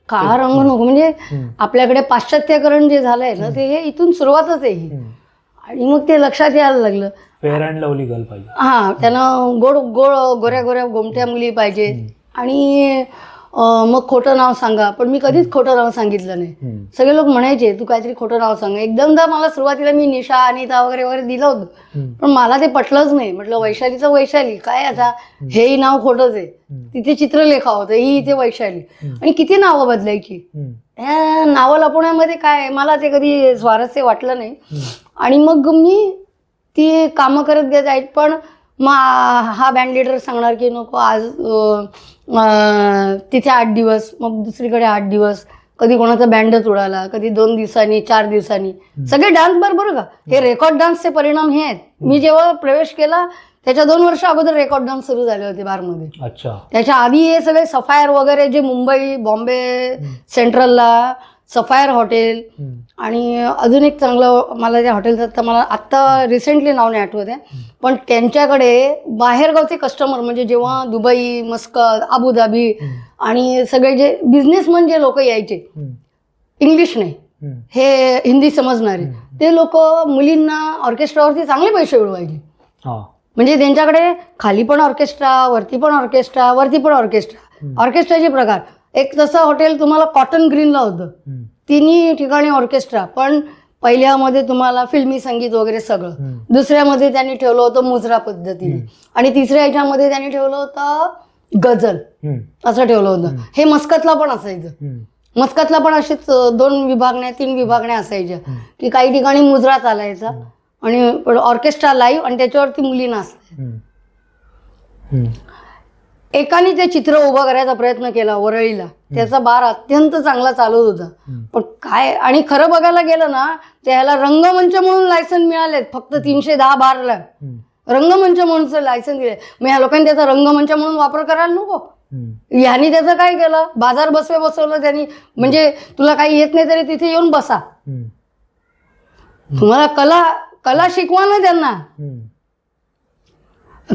काळा रंग नको. म्हणजे आपल्याकडे पाश्चात्त्यकरण जे झालंय ना, ते हे इथून सुरुवातच आहे. आणि मग ते लक्षात यायला लागलं, फेअर अँड लवली गर्ल पाहिजे. त्यानं गोऱ्या गोऱ्या गोमट्या मुली पाहिजे. आणि मग खोटं नाव सांगा. पण मी कधीच खोटं नाव सांगितलं नाही. सगळे लोक म्हणायचे तू काहीतरी खोटं नाव सांग. एकदमदा मला सुरुवातीला मी निशा अनिता वगैरे वगैरे दिलं होतं, पण मला ते पटलंच नाही. म्हटलं वैशालीचं वैशाली काय, आता हेही नाव खोटंच आहे. तिथे चित्रलेखा होतं, ही इथे वैशाली. आणि किती नावं बदलायची. ह्या नावं लपवण्यामध्ये काय, मला ते कधी स्वारस्य वाटलं नाही. आणि मग मी ती कामं करत जायची. पण मग हा बँड लीडर सांगणार की नको आज तिथे 8 दिवस, मग दुसरीकडे 8 दिवस. कधी कोणाचा बँडच उडाला, कधी 2 दिवसांनी 4 दिवसांनी. सगळे डान्स बरोबर का, हे रेकॉर्ड डान्सचे परिणाम हे आहेत. मी जेव्हा प्रवेश केला त्याच्या 2 वर्ष अगोदर रेकॉर्ड डान्स सुरू झाले होते बारमध्ये. अच्छा. त्याच्या आधी हे सगळे सफायर वगैरे जे मुंबई बॉम्बे सेंट्रलला सफायर हॉटेल, आणि अजून एक चांगलं मला त्या हॉटेलचं तर मला आत्ता रिसेंटली नाव नाही आठवत आहे, पण त्यांच्याकडे बाहेरगावचे कस्टमर म्हणजे जेव्हा दुबई, मस्कत, अबुधाबी आणि सगळे जे बिझनेसमन जे लोक यायचे, इंग्लिश नाही, हे हिंदी समजणारे, ते लोक मुलींना ऑर्केस्ट्रावरती चांगले पैसे मिळवायचे. म्हणजे त्यांच्याकडे खाली पण ऑर्केस्ट्रा, वरती पण ऑर्केस्ट्रा, वरती पण ऑर्केस्ट्रा. ऑर्केस्ट्राचे प्रकार, एक तसं हॉटेल तुम्हाला कॉटन ग्रीनला होतं, 3 ठिकाणी ऑर्केस्ट्रा. पण पहिल्यामध्ये तुम्हाला फिल्मी संगीत वगैरे सगळं, दुसऱ्यामध्ये त्यांनी ठेवलं होतं मुजरा पद्धतीने, आणि तिसऱ्या ह्याच्यामध्ये त्यांनी ठेवलं होतं गझल, असं ठेवलं होतं. हे मस्कतला पण असायचं. मस्कतला पण असेच 2 विभागण्या 3 विभागण्या असायच्या, की काही ठिकाणी मुजरा चालायचा आणि ऑर्केस्ट्रा लाईव्ह, आणि त्याच्यावरती मुली नाचतात. एकाने ते चित्र उभं करायचा प्रयत्न केला वरळीला, त्याचा बार अत्यंत चांगला चालत होता. पण काय, आणि खरं बघायला गेलं ना, त्याला रंगमंच म्हणून लायसन मिळालेत फक्त 310 बारला. रंगमंच म्हणून लायसन दिले. मग ह्या लोकांनी त्याचा रंगमंच म्हणून वापर करायला नको. ह्यानी त्याचं काय केलं, बाजार बसवलं त्यांनी. म्हणजे तुला काही येत नाही तरी तिथे येऊन बसा, तुम्हाला कला शिकवा ना त्यांना.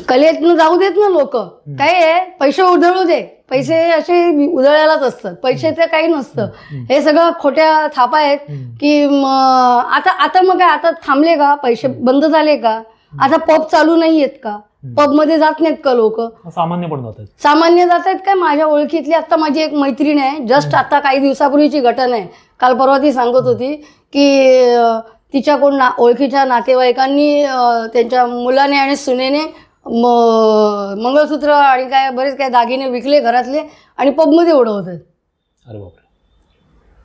कलेतनं जाऊ देत ना लोक. काय आहे, पैसे उधळू दे, पैसे असे उधळायलाच असतात, पैशाचं काही नसतं. हे सगळं खोट्या थापा आहेत की आता मग काय, आता थांबले का, पैसे बंद झाले का, आता पब चालू नाही आहेत का, पब मध्ये जात नाहीत का लोक, सामान्य पण जातात, सामान्य जात आहेत काय. माझ्या ओळखीतली आता माझी एक मैत्रीण आहे, जस्ट आता काही दिवसापूर्वीची घटना आहे, काल परवा ती सांगत होती की तिच्या कोण ओळखीच्या नातेवाईकांनी त्यांच्या मुलाने आणि सुनेने मंगळसूत्र आणि काय बरेच काय दागिने विकले घरातले आणि पबमध्ये उडवत आहेत. अरे बापरे.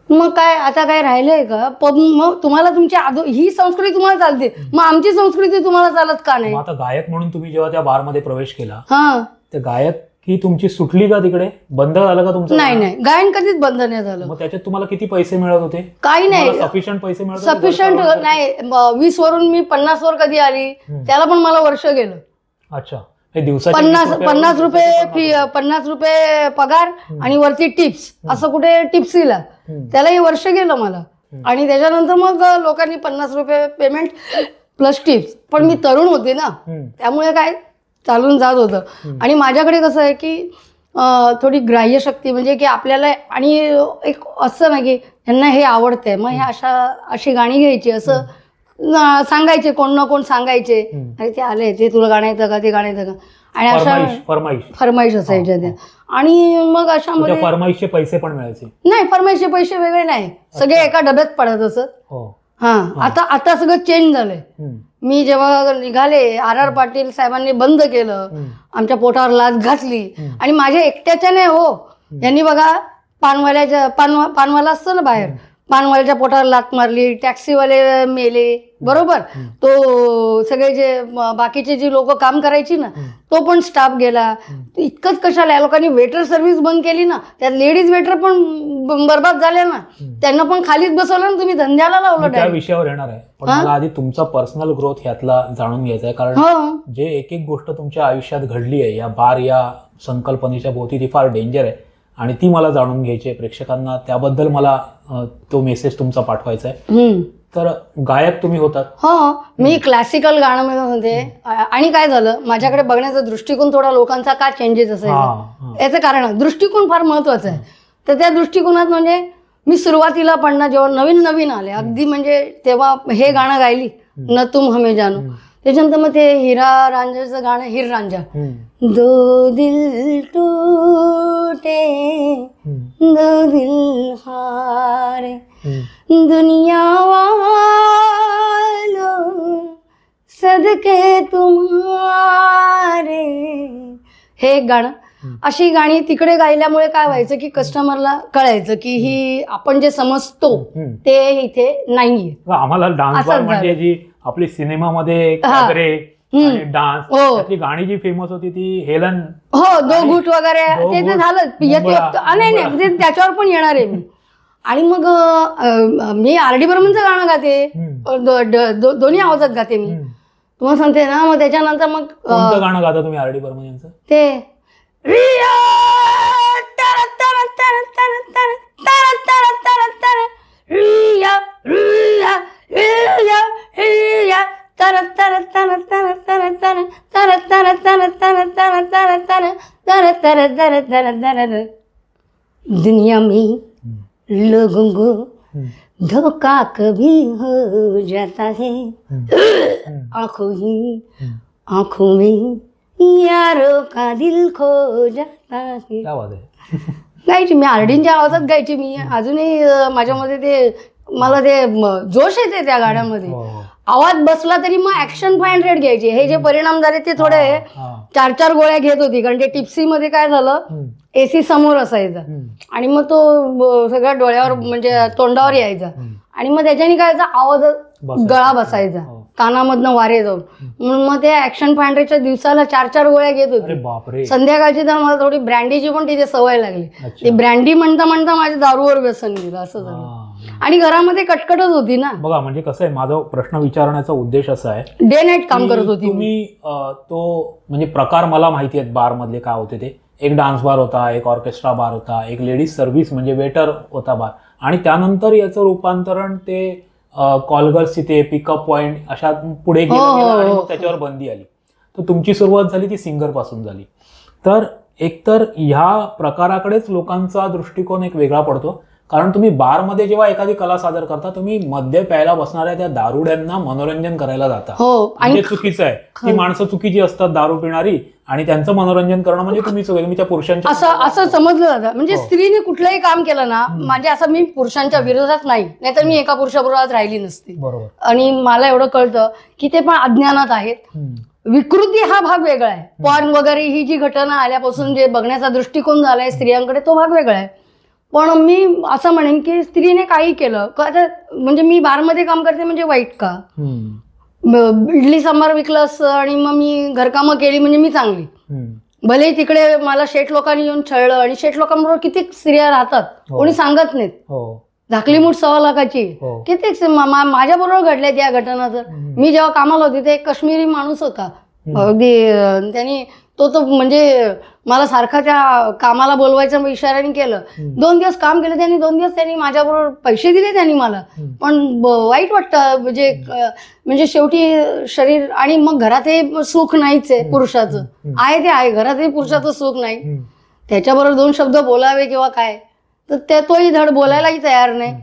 मग काय आता काय राहिलंय का पब. मग तुम्हाला तुमची ही संस्कृती तुम्हाला चालते, मग आमची संस्कृती तुम्हाला चालत का नाही. आता गायक म्हणून तुम्ही जेव्हा त्या बारमध्ये प्रवेश केला, हा, ते गायक की तुमची सुटली का तिकडे, बंद झालं का तुमचं? नाही, गायन कधीच बंद नाही झालं. मग त्याच्यात तुम्हाला किती पैसे मिळत होते? काही नाही, सफिशियंट पैसे मिळत, सफिशियंट नाही. 20 वरून मी 50 वर कधी आली, त्याला पण मला वर्ष गेलं. अच्छा, हे दिवसाचे 50 रुपये फी, 50 रुपये पगार आणि वरती टिप्स, असं कुठे टिप्सीला, त्यालाही वर्ष गेलं मला. आणि त्याच्यानंतर मग लोकांनी 50 रुपये पेमेंट प्लस टिप्स. पण मी तरुण होते ना, त्यामुळे काय चालून जात होतं. आणि माझ्याकडे कसं आहे की थोडी ग्राह्य शक्ती, म्हणजे की आपल्याला, आणि एक असं ना की यांना हे आवडतंय, मग हे अशी गाणी घ्यायची असं सांगायचे, कोण ना कोण सांगायचे, अरे ते आले, ते तुला गाणं येतं का, ते गाणं येतं का, आणि अशा फरमाईश असायच्या त्या. आणि मग अशामध्ये फरमाईशचे पैसे पण मिळायचे. नाही, फरमाईशचे पैसे वेगळे नाही, सगळे एका डब्यात पडत असत. हा, आता सगळं चेंज झालंय. मी जेव्हा निघाले, RR पाटील साहेबांनी बंद केलं, आमच्या पोटावर लाच घातली. आणि माझ्या एकट्याच्या नाही हो, यांनी बघा पानवाला असतो ना बाहेर, पानवाल्याच्या पोटावर लात मारली, टॅक्सीवाले मेले, बरोबर. तो सगळे जे बाकीचे जी लोक काम करायची ना, तो पण स्टाफ गेला. इतकंच कशाला, या लोकांनी वेटर सर्व्हिस बंद केली ना, त्यात लेडीज वेटर पण बरबाद झाले ना, त्यांना पण खालीच बसवलं ना, तुम्ही धंद्याला लावलं. त्या विषयावर येणार आहे, पण मला आधी तुमचा पर्सनल ग्रोथ ह्यातला जाणून घ्यायचा आहे. कारण जे एक गोष्ट तुमच्या आयुष्यात घडली आहे, या बार या संकल्पनेच्या भोवती, ती फार डेंजर आहे आणि ती मला जाणून घ्यायची आहे प्रेक्षकांना. त्याबद्दल मला तो मेसेज तुमचा पाठवायचा आहे. तर गायक तुम्ही होतात? हो, मी क्लासिकल गाणं म्हणत होते. आणि काय झालं, माझ्याकडे बघण्याचा दृष्टिकोन थोडा लोकांचा का चेंजेस असायचा, याचं कारण दृष्टिकोन फार महत्वाचं आहे. तर त्या दृष्टिकोनात म्हणजे मी सुरुवातीला पण जेव्हा नवीन आले अगदी, म्हणजे तेव्हा हे गाणं गायली, न तुम हमें जानो. त्याच्यानंतर मग ते हिरा रांझाचं गाणं, हिर रांझा, दो दिल टूटे दो दिल हारे दुनिया वालों सदके तुम्हारे. हे गाणं, अशी गाणी तिकडे गायल्यामुळे काय व्हायचं की कस्टमरला कळायचं की ही आपण जे समजतो ते इथे नाहीये. आम्हाला डान्स बार म्हणजे जी आपली सिनेमामध्ये डान्स, त्यातली गाणी जी फेमस होती ती हेलन, हो, दो घुट वगैरे, ते झालं. नाही, त्याच्यावर पण येणार आहे मी. आणि मग मी RD बर्मनचं गाणं गाते, दोन्ही आवाजात गाते मी, तुम्हाला सांगते ना. मग त्याच्यानंतर मग कोणतं गाणं गाता तुम्ही RD बर्मन यांचं? ते दुनिया में लोगों को धोखा कभी हो जाता है, आंखों में यारों का दिल खो जाता है. क्या बात आहे. गायची मी, RDच्या आवाजात गायची मी. अजूनही माझ्यामध्ये ते, मला ते जोश येते त्या गाण्यामध्ये. आवाज बसला तरी मग ऍक्शन 500 घ्यायची. हे जे परिणाम झाले ते थोडे 4 गोळ्या घेत होती, कारण ते टिप्सी मध्ये काय झालं, AC समोर असायचा आणि मग तो सगळ्या डोळ्यावर म्हणजे तोंडावर यायचा. आणि मग त्याच्याने काय आवाज गळा बसायचा, कानामधनं वारे जाऊन. म्हणून मग ते ऍक्शन 500च्या दिवसाला 4 गोळ्या घेत होती. संध्याकाळची तर मला थोडी ब्रँडीची पण तिथे सवय लागली. ती ब्रँडी म्हणता माझ्या दारूवर व्यसन गेलं, असं झालं. आणि घरामध्ये कटकटच होती ना. बघा, म्हणजे कसं आहे, माझा प्रश्न विचारण्याचा उद्देश असा आहे, डे नाईट काम करत होती तुम्ही. तो म्हणजे प्रकार मला माहिती आहेत बार मधले काय होते ते. एक डान्स बार होता, एक ऑर्केस्ट्रा बार होता, एक लेडीज सर्व्हिस म्हणजे वेटर होता बार, आणि त्यानंतर याचं रूपांतरण ते कॉलगर्ल्स तिथे पिकअप पॉइंट अशा पुढे गेलं आणि त्याच्यावर बंदी आली. तर तुमची सुरुवात झाली ती सिंगर पासून झाली. तर एकतर ह्या प्रकाराकडेच लोकांचा दृष्टिकोन एक वेगळा पडतो, कारण तुम्ही बारमध्ये जेव्हा एखादी कला सादर करता तुम्ही मद्य प्यायला बसणाऱ्या त्या दारुड्यांना मनोरंजन करायला जाता. हो, आणि म्हणजे चुकीचं आहे. ती माणसं चुकीची असतात दारू पिणारी, आणि त्यांचं मनोरंजन करणं म्हणजे तुम्ही तुमच्या पुरुषांच्या असं समजलं जातं. म्हणजे स्त्रीने कुठलंही काम केलं ना, म्हणजे असं मी पुरुषांच्या विरोधात नाहीतर मी एका पुरुषाबरोबर राहिली नसती. बरोबर. आणि मला एवढं कळतं की ते पण अज्ञानात आहेत. विकृती हा भाग वेगळा आहे. पॉर्न वगैरे ही जी घटना आल्यापासून जे बघण्याचा दृष्टिकोन झालाय स्त्रियांकडे तो भाग वेगळा आहे. पण मी असं म्हणेन की स्त्रीने काही केलं म्हणजे मी बारमध्ये काम करते म्हणजे वाईट का? इडली सांबार विकलं असतं आणि मग मी घरकामं केली म्हणजे मी चांगली. भले तिकडे मला शेठ लोकांनी येऊन छळलं, आणि शेठ लोकांबरोबर किती स्त्रिया राहतात कोणी सांगत नाहीत. झाकली मूठ 1.25 लाखाची किती माझ्या बरोबर घडल्या त्या घटना. तर मी जेव्हा कामाला होते ते एक काश्मीरी माणूस होता अगदी, त्यांनी तो म्हणजे मला सारखा त्या कामाला बोलवायचं इशाऱ्याने केलं. 2 दिवस काम केलं त्यांनी, 2 दिवस त्यांनी माझ्याबरोबर पैसे दिले त्यांनी मला. पण वाईट वाटतं म्हणजे शेवटी शरीर, आणि मग घरातही सुख नाहीच आहे पुरुषाचं. आहे ते आहे, घरातही पुरुषाचं सुख नाही. त्याच्याबरोबर 2 शब्द बोलावे किंवा काय, तर तोही धड बोलायलाही तयार नाही.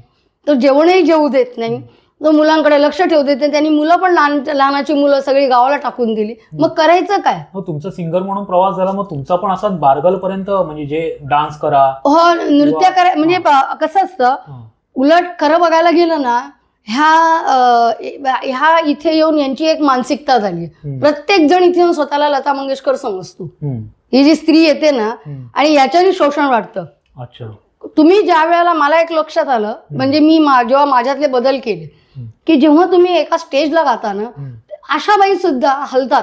तो जेवणही जेवू देत नाही, तो मुलांकडे लक्ष ठेवू देत नाही. त्यांनी मुलं पण लहानाची मुलं सगळी गावाला टाकून दिली. मग करायचं काय? तुमचा सिंगर म्हणून प्रवास झाला, मग तुमचा पण असाच बारगल पर्यंत, म्हणजे जे डान्स करा, हो, नृत्य करा. म्हणजे कसं असतं, उलट खरं बघायला गेलं ना, ह्या इथे येऊन यांची एक मानसिकता झाली. प्रत्येक जण इथे येऊन स्वतःला लता मंगेशकर समजतो. ही जी स्त्री येते ना, आणि याच्याने शोषण वाटतं. अच्छा. तुम्ही ज्या वेळेला मला एक लक्षात आलं, म्हणजे मी जेव्हा माझ्यातले बदल केले, की जेव्हा तुम्ही एका स्टेजला गाता ना, आशाबाई सुद्धा हलतात,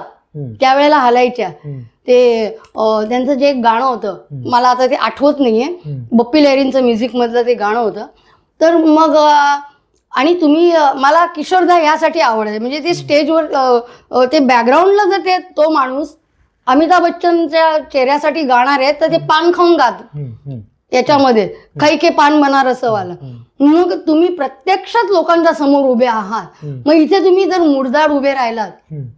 त्यावेळेला हलायच्या. ते त्यांचं जे एक गाणं होतं, मला आता ते आठवत नाहीये, बप्पी लहरींचं म्युझिक मधलं ते गाणं होतं. तर मग आणि तुम्ही मला किशोरदा यासाठी आवडते, म्हणजे ते स्टेजवर ते बॅकग्राऊंडला जर तो माणूस अमिताभ बच्चनच्या चेहऱ्यासाठी गाणार आहे, तर ते पान खाऊन गात याच्यामध्ये, काही के पान बनारसं वाला. मग तुम्ही प्रत्यक्षात लोकांच्या समोर उभे आहात. मग इथे तुम्ही जर मुडदाड उभे राहिलात,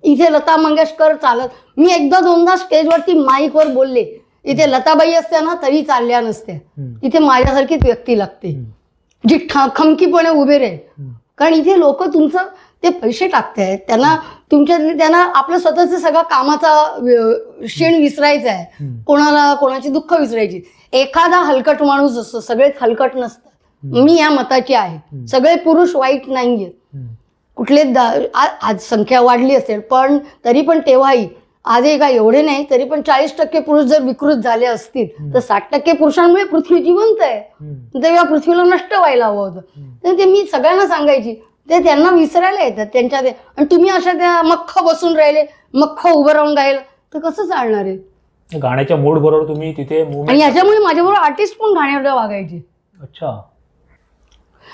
इथे लता मंगेशकर चालत, मी 1-2दा स्टेजवरती माईकवर बोलले, इथे लताबाई असत्या ना तरी चालल्या नसत्या. इथे माझ्यासारखीच व्यक्ती लागते जी खमकीपणे उभे राहील. कारण इथे लोक तुमचं ते पैसे टाकतायत, त्यांना आपलं स्वतःच सगळं कामाचा क्षीण विसरायचा आहे, कोणाची दुःख विसरायची. एखादा हलकट माणूस असतो, सगळेच हलकट नसतात. मी या मताची आहे, सगळे पुरुष वाईट नाहीयेत. कुठले आज संख्या वाढली असेल, पण तरी पण तेव्हाही आजही काय एवढे नाही, तरी पण 40% पुरुष जर विकृत झाले असतील तर 60% पुरुषांमुळे पृथ्वी जिवंत आहे. तेव्हा पृथ्वीला नष्ट व्हायला हवं होतं. तर ते मी सगळ्यांना सांगायची, ते त्यांना विसरायला येतात त्यांच्या ते. आणि तुम्ही अशा त्या मख्ख बसून राहिले, मख्ख उभं राहून राहिले तर कसं चालणार आहे? गाण्याच्या मूड बरोबर तुम्ही तिथे, आणि याच्यामुळे माझ्याबरोबर आर्टिस्ट पण गाण्यावर वागायचे. अच्छा.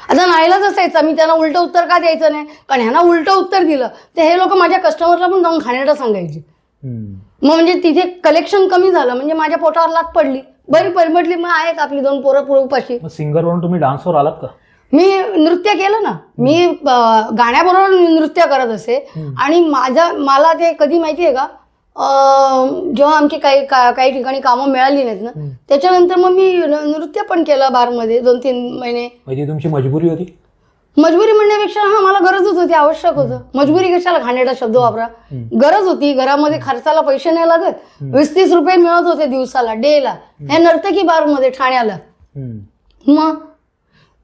आता नाईलाज असायचा, मी त्यांना उलटं उत्तर का द्यायचं नाही, कारण ह्यांना उलटं उत्तर दिलं तर हे लोक माझ्या कस्टमरला पण जाऊन खाण्याला सांगायचे. मग म्हणजे तिथे कलेक्शन कमी झालं, म्हणजे माझ्या पोटावर लात पडली, बरी परमटली. मग आहेत आपली 2 पोरं उपाशी. सिंगर म्हणून तुम्ही डान्सवर आलात का? मी नृत्य केलं ना, मी गाण्याबरोबर नृत्य करत असे. आणि मला ते कधी माहितीये का, जेव्हा आमची काही ठिकाणी कामं मिळाली नाहीत ना, त्याच्यानंतर मग मी नृत्य पण केलं बारमध्ये 2-3 महिने. म्हणजे तुमची मजबुरी होती? मजबुरी म्हणण्यापेक्षा मला गरजच होती, आवश्यक होतं. मजबुरी कशाला घाणेरडा शब्द वापरा, गरज होती. घरामध्ये खर्चाला पैसे नाही लागत, 20-30 रुपये मिळत होते दिवसाला, डेला, ह्या नर्तकी बारमध्ये ठाण्याला. मग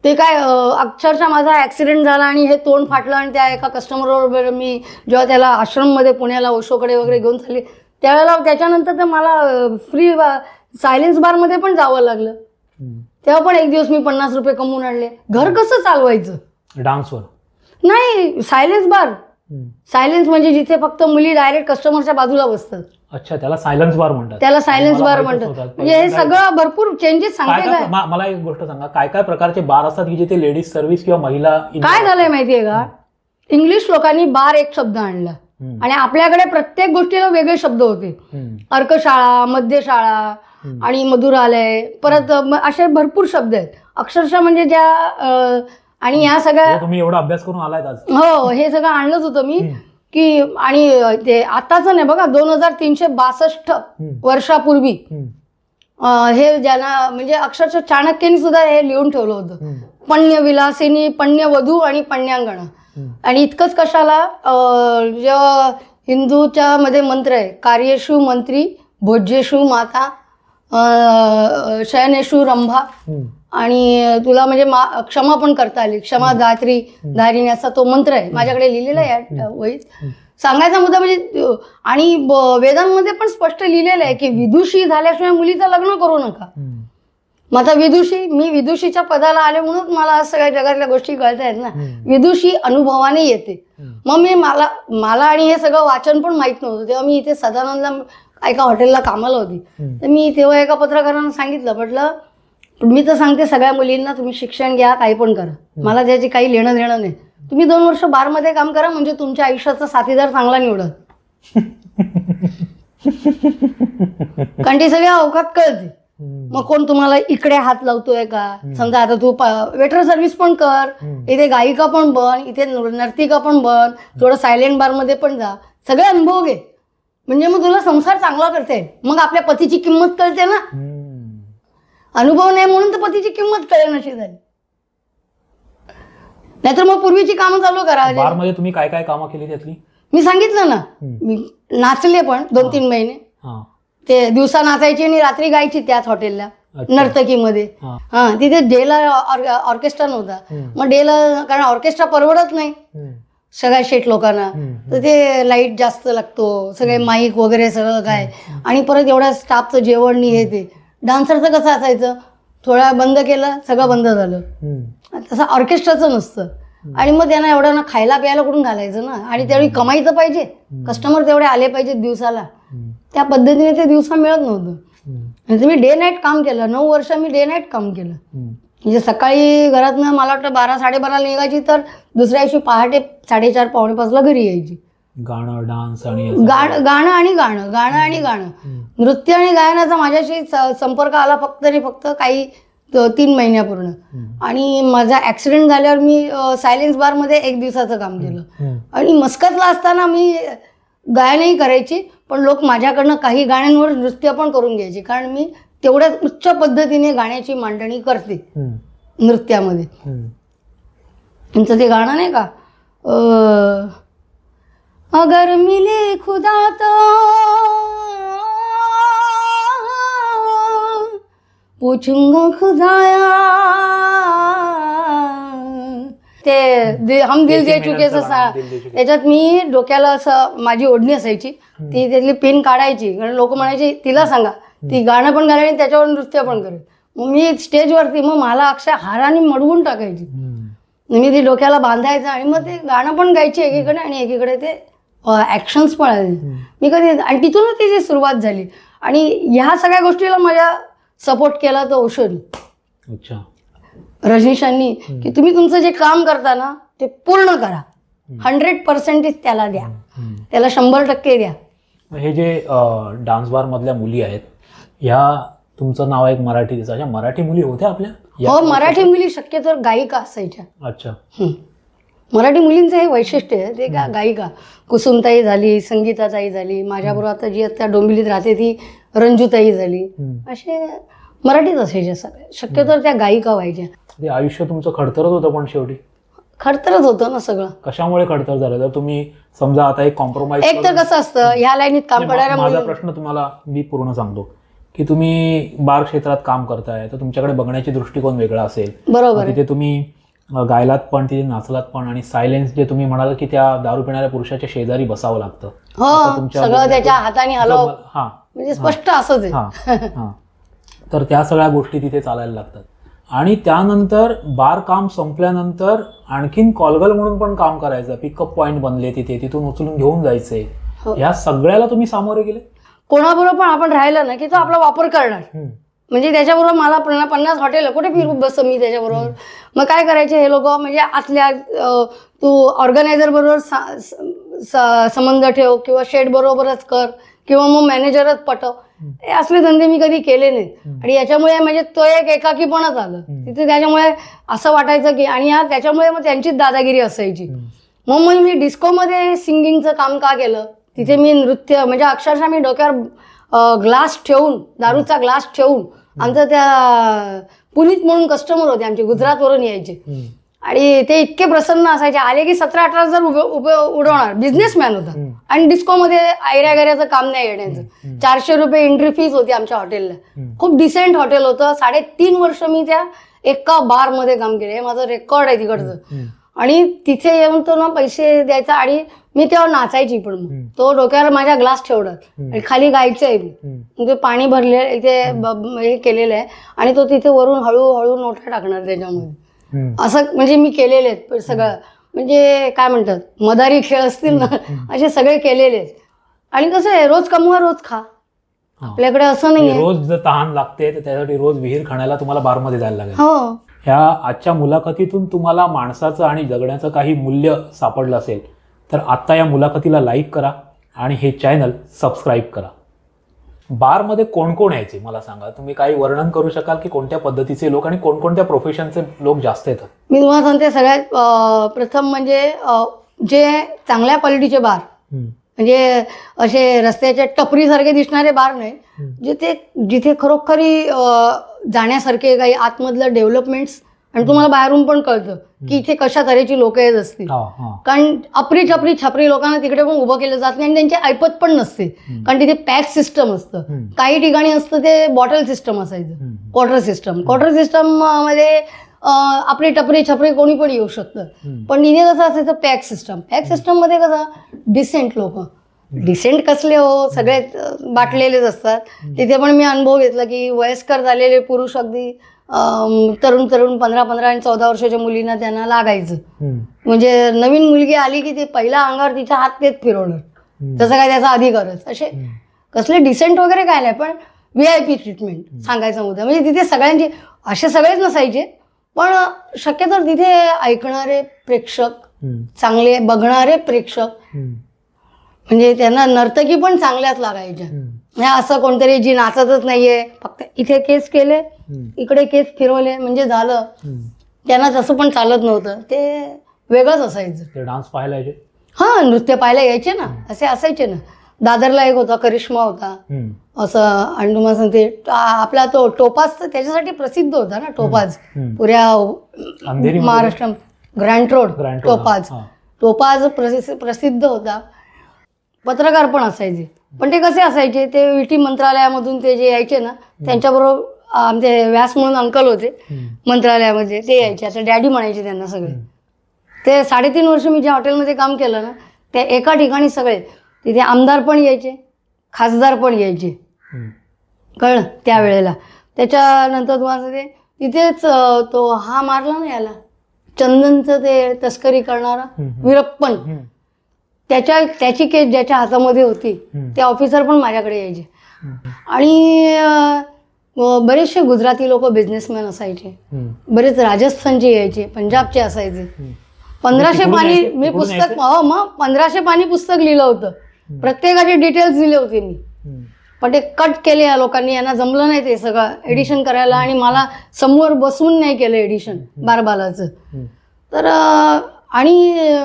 ते काय अक्षरशः माझा ऍक्सिडेंट झाला आणि हे तोंड फाटलं. आणि त्या एका कस्टमरबरोबर मी जेव्हा त्याला आश्रममध्ये पुण्याला ओशोकडे वगैरे घेऊन चालले, त्यावेळेला त्याच्यानंतर तर मला फ्री सायलेन्स बारमध्ये पण जावं लागलं. तेव्हा पण एक दिवस मी 50 रुपये कमवून आणले. घर कसं चालवायचं? डान्सवर नाही, सायलेन्स बार. सायलेन्स म्हणजे जिथे फक्त मुली डायरेक्ट कस्टमरच्या बाजूला बसतात. अच्छा, त्याला सायलेन्स बार म्हणतात. त्याला सायलेन्स बार म्हणतात. म्हणजे हे सगळं भरपूर चेंजेस सांगते. मला एक गोष्ट सांगा, काय काय प्रकारचे बार असतात की जिथे लेडीज सर्व्हिस किंवा महिला? काय झालंय माहितीये का, इंग्लिश लोकांनी बार एक शब्द आणला आणि आपल्याकडे प्रत्येक गोष्टीला वेगळे शब्द होते. अर्कशाळा, मध्यशाळा आणि मधुरालय, परत असे भरपूर शब्द आहेत अक्षरशः. म्हणजे ज्या आणि या सगळ्या तुम्ही एवढा अभ्यास करून आलाय आज? हो, हे सगळं आणलंच होतं मी. की आणि ते आताच नाही बघा 2362 वर्षापूर्वी हे ज्यांना म्हणजे अक्षरशः चाणक्याने सुद्धा हे लिहून ठेवलं होतं, पण्य विलासिनी, पण्य वधू आणि पण्यागण. आणि इतकंच कशाला, जेव्हा हिंदूच्या मध्ये मंत्र आहे, कार्येषु मंत्री, भोज्येषु माता, शयनेषु रंभा, आणि तुला म्हणजे क्षमा पण करता आली, क्षमा दात्री धारिणी असा तो मंत्र आहे, माझ्याकडे लिहिलेला आहे वहीत. सांगायचा मुद्दा म्हणजे, आणि वेदांमध्ये पण स्पष्ट लिहिलेलं आहे की विदुषी झाल्याशिवाय मुलीचं लग्न करू नका. मग आता मी विदुषीच्या पदाला आले म्हणून मला सगळ्या जगातल्या गोष्टी कळत आहेत ना. विदुषी अनुभवाने येते. मग मला आणि हे सगळं वाचन पण माहित नव्हतं. तेव्हा मी इथे सदानंदला एका हॉटेलला कामाला होती. तर मी तेव्हा एका पत्रकारांना सांगितलं, म्हटलं मी तर सांगते सगळ्या मुलींना तुम्ही शिक्षण घ्या, काही पण करा, मला त्याची काही लेणं देणं नाही. तुम्ही 2 वर्ष बारमध्ये काम करा, म्हणजे तुमच्या आयुष्याचा साथीदार चांगला निवडत. कारण ती सगळी अवकात कळते. मग कोण तुम्हाला इकडे हात लावतोय का, समजा आता तू वेटर सर्व्हिस पण कर, इथे गायिका पण बन, इथे नर्तिका पण बन, थोडं सायलेंट बार मध्ये पण जा, सगळे अनुभव घे, म्हणजे मग तुला संसार चांगला करता येईल. मग आपल्या पतीची किंमत कळते ना. अनुभव नाही म्हणून तर पतीची किंमत कळेल नशी झाली. नाहीतर मग पूर्वीची कामं चालू करा. बारमध्ये तुम्ही काय काय कामं केली त्यातली? मी सांगितलं ना, मी नाचले पण 2-3 महिने. ते दिवसा नाचायची आणि रात्री गायची त्याच हॉटेलला, नर्तकीमध्ये. तिथे डेला ऑर्केस्ट्रा नव्हता. मग डेला, कारण ऑर्केस्ट्रा परवडत नाही सगळ्या शेठ लोकांना, तर ते लाईट जास्त लागतो, सगळे माईक वगैरे सगळं काय, आणि परत एवढ्या स्टाफचं जेवण हे ते. डान्सरचं कसं असायचं, थोडा बंद केलं सगळं बंद झालं, तसं ऑर्केस्ट्राचं नसतं. आणि मग त्यांना एवढं ना खायला प्यायला कुठून घालायचं ना, आणि तेवढी कमाई तर पाहिजे, कस्टमर तेवढे आले पाहिजेत दिवसाला. त्या पद्धतीने ते दिवसा मिळत नव्हतं. आणि मी डे नाईट काम केलं, 9 वर्ष मी डे नाईट काम केलं. म्हणजे सकाळी घरातनं मला वाटतं 12-12:30 निघायची, तर दुसऱ्या दिवशी पहाटे 4:30-4:45 घरी यायची. गाणं, डान्स आणि गाणं आणि गाणं. नृत्य आणि गायनाचा माझ्याशी संपर्क आला फक्त काही 3 महिन्यापूर्ण. आणि माझा ऍक्सिडेंट झाल्यावर मी सायलेन्स बारमध्ये 1 दिवसाचं काम केलं. आणि मस्कतला असताना मी गायनही करायची, पण लोक माझ्याकडनं काही गाण्यांवर नृत्य पण करून घ्यायचे, कारण मी तेवढ्याच उच्च पद्धतीने गाण्याची मांडणी करते नृत्यामध्ये. तुमचं ते गाणं नाही का, अगर मिले खुदा तो पूछूंगा खुदाया, ते हम दिल दे चुकेचं त्याच्यात मी डोक्याला असं माझी ओढणी असायची, ती त्यातली पिन काढायची, कारण लोक म्हणायची तिला सांगा, ती गाणं पण घालेल आणि त्याच्यावर नृत्य पण करेल. मग मी स्टेजवरती, मग मला अक्षय हाराने मडवून टाकायची, मी ती डोक्याला बांधायचं, आणि मग ते गाणं पण गायची एकीकडे, आणि एकीकडे ते ऍक्शन्स पण आले मी कधी. आणि तिथूनच तिची सुरुवात झाली. आणि ह्या सगळ्या गोष्टीला माझ्या सपोर्ट केला तर ओशोनी, रजनीशांनी, की तुम्ही तुमचं जे काम करता ना ते पूर्ण करा, 100% त्याला द्या, त्याला 100% द्या. हे जे डान्स बार मधल्या मुली आहेत, ह्या तुमचं नाव एक मराठी दिसायच्या, मराठी मुली होत्या आपल्या? हो, मराठी मुली शक्यतो गायिका असायच्या. अच्छा. मराठी मुलींचं हे वैशिष्ट्य आहे, ते गायिका. कुसुमताई झाली, संगीताताई झाली, माझ्याबरोबर आता जी आता डोंबिवलीत राहते ती रंजूताई झाली, असे मराठीच असायच्या सगळ्या, शक्यतो त्या गायिका व्हायच्या. आयुष्य तुमचं खडतरच होतं, पण शेवटी खडतरच होतं ना सगळं. कशामुळे खडतर झालं? जर तुम्ही समजा आता एक कॉम्प्रोमाइज, एक तर कसं असतं ह्या लाईनीत काम करणाऱ्या, माझा प्रश्न तुम्हाला मी पूर्ण सांगतो, की तुम्ही बार क्षेत्रात काम करताय तर तुमच्याकडे बघण्याची दृष्टिकोन वेगळा असेल. बरोबर. तिथे तुम्ही गायलात पण, तिथे नाचलात पण, आणि सायलेन्स जे तुम्ही म्हणाल की त्या दारू पिणाऱ्या पुरुषाच्या शेजारी बसावं लागतं, हो, सगळं त्याच्या हाताने हलव, म्हणजे स्पष्ट असंच आहे. तर त्या सगळ्या गोष्टी तिथे चालायला लागतात. आणि त्यानंतर बार काम संपल्यानंतर आणखीन कॉलगल म्हणून पण काम करायचं, पिकअप पॉइंट बनले तिथे, तिथून उचलून घेऊन जायचे. ह्या सगळ्याला तुम्ही सामोरे गेले? कोणाबरोबर पण आपण राहिलं ना की तो आपला वापर करणार, म्हणजे त्याच्याबरोबर मला 50 हॉटेल कुठे फिरू बस मी त्याच्याबरोबर. मग काय करायचे हे लोक, म्हणजे आतल्या तू ऑर्गनायझर बरोबर संबंध ठेव, किंवा शेड बरोबरच कर, किंवा मग मॅनेजरच पटव. हे असले धंदे मी कधी केले नाहीत. आणि याच्यामुळे म्हणजे तो एक एकाकीपणच आलं तिथे. त्याच्यामुळे असं वाटायचं की, आणि त्याच्यामुळे मग त्यांचीच दादागिरी असायची. मग मी डिस्कोमध्ये सिंगिंगचं काम का केलं. तिथे मी नृत्य म्हणजे अक्षरशः मी डोक्यावर ग्लास ठेवून, दारूचा ग्लास ठेवून, आमचं त्या पुनीत म्हणून कस्टमर होते आमचे, गुजरातवरून यायचे आणि ते इतके प्रसन्न असायचे. आले की 17-18 हजार उडवणार. बिझनेसमॅन होता आणि डिस्कोमध्ये ऐऱ्यागैऱ्याचं काम नाही येण्याचं. 400 रुपये एंट्री फीस होती आमच्या हॉटेलला. खूप डिसेंट हॉटेल होतं. 3.5 वर्ष मी त्या एका बारमध्ये काम केलं. हे माझं रेकॉर्ड आहे तिकडचं. आणि तिथे येऊन तो ना पैसे द्यायचा आणि मी तेव्हा नाचायची. पण मग तो डोक्यावर माझ्या ग्लास ठेवला आणि खाली गायचं आहे मी. ते पाणी भरले इथे हे केलेलं आहे आणि तो तिथे वरून हळूहळू नोटा टाकणार त्याच्यामध्ये. असं म्हणजे मी केलेले आहेत सगळं. म्हणजे काय म्हणतात मदारी खेळ असतील ना, असे सगळे केलेले आहेत. आणि कसं आहे, रोज कमवा रोज खा. आपल्याकडे असं नाहीये रोज जर तहान लागते तर त्यासाठी रोज विहीर खाण्याला तुम्हाला बारमध्ये जायला लागेल. हो. ह्या आजच्या मुलाखतीतून तुम्हाला माणसाचं आणि जगण्याचं काही मूल्य सापडलं असेल तर आत्ता या मुलाखतीला लाईक करा आणि हे चॅनल सबस्क्राईब करा. बारमध्ये कोण कोण यायचे मला सांगा. तुम्ही काही वर्णन करू शकाल की कोणत्या पद्धतीचे लोक आणि कोणकोणत्या प्रोफेशनचे लोक जास्त येतात? मी तुम्हाला सांगते सगळ्यात प्रथम म्हणजे जे चांगल्या क्वालिटीचे बार, म्हणजे असे रस्त्याच्या टपरीसारखे दिसणारे बार नाही, जिथे खरोखरी जाण्यासारखे काही आतमधलं डेव्हलपमेंट्स आणि तुम्हाला बाहेरून पण कळतं की इथे कशा तऱ्हेची लोक येत असतील. कारण अपरी छपरी लोकांना तिकडे पण उभं केलं जात नाही आणि त्यांची ऐपत पण नसते. कारण तिथे पॅक सिस्टम असतं. काही ठिकाणी असतं ते बॉटल सिस्टम असायचं, क्वार्टर सिस्टम मध्ये आपली टपरी छपरी कोणी पण येऊ शकतं. पण तिथे कसं असायचं पॅक सिस्टम मध्ये कसं डिसेंट लोक, डिसेंट कसले हो, सगळे बाटलेलेच असतात. तिथे पण मी अनुभव घेतला की वयस्कर झालेले पुरुष अगदी तरुण 15 आणि 14 वर्षाच्या मुलींना त्यांना लागायचं. म्हणजे नवीन मुलगी आली की ते पहिला अंगावर तिच्या हात तेच फिरवणार, तसं काय त्याचा अधिकारच. असे कसले डिसेंट वगैरे काय नाही, पण VIP ट्रीटमेंट सांगायचा मुद्दा. म्हणजे तिथे सगळ्यांचे असे सगळेच नसायचे, पण शक्यतो तिथे ऐकणारे प्रेक्षक, चांगले बघणारे प्रेक्षक, म्हणजे त्यांना नर्तकी पण चांगल्याच लागायच्या. म्हणजे असं कोणतरी जी नाचतच नाहीये, फक्त इथे केस केले, इकडे केस फिरवले म्हणजे झालं, त्यांना तसं पण चालत नव्हतं. ते वेगळंच असायचं. ते डान्स पाहायला यायचे? हा, नृत्य पाहायला यायचे ना, असे असायचे ना. दादरला एक होता, करिश्मा होता असं. आणि तुम्हाला सांगते आपला तो टोपाज त्याच्यासाठी प्रसिद्ध होता ना. टोपाज पुऱ्या महाराष्ट्र ग्रँड रोड टोपाज प्रसिद्ध होता. पत्रकार पण असायचे, पण ते कसे असायचे, ते विटी मंत्रालयामधून ते जे यायचे ना, त्यांच्याबरोबर आमचे व्यास म्हणून अंकल होते मंत्रालयामध्ये, ते यायचे. आता डॅडी म्हणायचे त्यांना सगळे. ते 3.5 वर्ष मी ज्या हॉटेलमध्ये काम केलं ना, त्या एका ठिकाणी सगळे तिथे आमदार पण यायचे, खासदार पण यायचे, कळलं त्यावेळेला. त्याच्यानंतर तुम्हाला ते तिथेच तो हा मारला ना याला, चंदनचं ते तस्करी करणारा वीरप्पन, त्याची केस ज्याच्या हातामध्ये होती ते ऑफिसर पण माझ्याकडे यायचे. आणि बरेचसे गुजराती लोक बिझनेसमॅन असायचे, बरेच राजस्थानचे यायचे, पंजाबचे असायचे. 1500 पानी मी पुस्तक, मग 1500 पानी पुस्तक लिहिलं होतं. प्रत्येकाचे डिटेल्स दिले होते मी, पण ते कट केले या लोकांनी. यांना जमलं नाही ते सगळं एडिशन करायला आणि मला समोर बसवून नाही केलं एडिशन बारबालाचं. तर आणि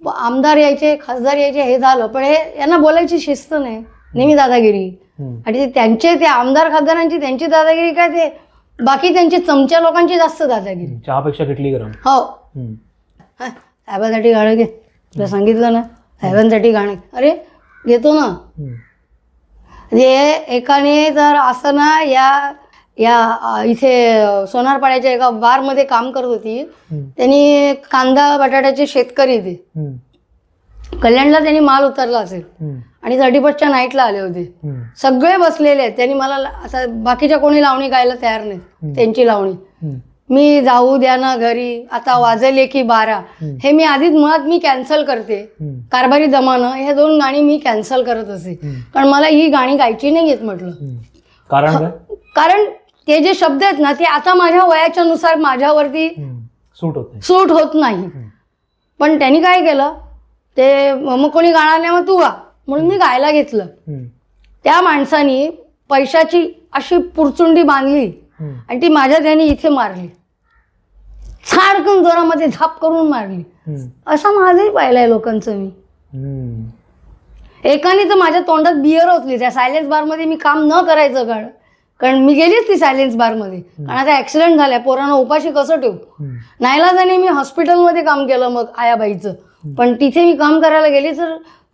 आमदार यायचे, खासदार यायचे, हे झालं. पण हे यांना बोलायची शिस्त नाही, नेहमी दादागिरी. आणि त्यांचे ते आमदार खासदारांची त्यांची दादागिरी काय, ते बाकी त्यांचे चमच्या लोकांची जास्त दादागिरी. चहापेक्षा किटली गरम. हो, साहेबांसाठी गाणं घे, तुला सांगितलं ना साहेबांसाठी गाणं. अरे घेतो ना. म्हणजे एकाने तर असं ना, या इथे सोनारपाड्याच्या एका बारमध्ये काम करत होती. त्यांनी कांदा बटाट्याचे शेतकरी ते कल्याणला त्यांनी माल उतरला असेल आणि 31च्या नाईटला आले होते. सगळे बसलेले आहेत. त्यांनी मला आता बाकीच्या कोणी लावणी गायला तयार नाही, त्यांची लावणी. मी जाऊ द्या ना घरी, आता वाजले की 12, हे मी आधीच मुळात मी कॅन्सल करते. कारभारी जमानं हे 2 गाणी मी कॅन्सल करत असे, कारण मला ही गाणी गायची नाही येत म्हटलं. कारण ते जे शब्द आहेत ना, ते आता माझ्या वयाच्या नुसार माझ्यावरती सूट होत नाही. पण त्यांनी काय केलं, ते मग कोणी गाणार नाही, मग तू गा म्हणून मी गायला घेतलं. त्या माणसानी पैशाची अशी पुरचुंडी बांधली आणि ती माझ्या त्याने इथे मारली. छाडकन जोरामध्ये झाप करून मारली. असं माझंही पाहिलंय लोकांचं मी. एकाने तर माझ्या तोंडात बियर ओतली त्या सायलेन्स बारमध्ये. मी काम न करायचं कारण मी गेलीच ती सायलेन्स बारमध्ये, कारण आता ऍक्सिडेंट झालाय, पोरांना उपाशी कसं ठेवू. नाईलाजाने मी हॉस्पिटलमध्ये काम केलं मग आयाबाईचं, पण तिथे मी काम करायला गेली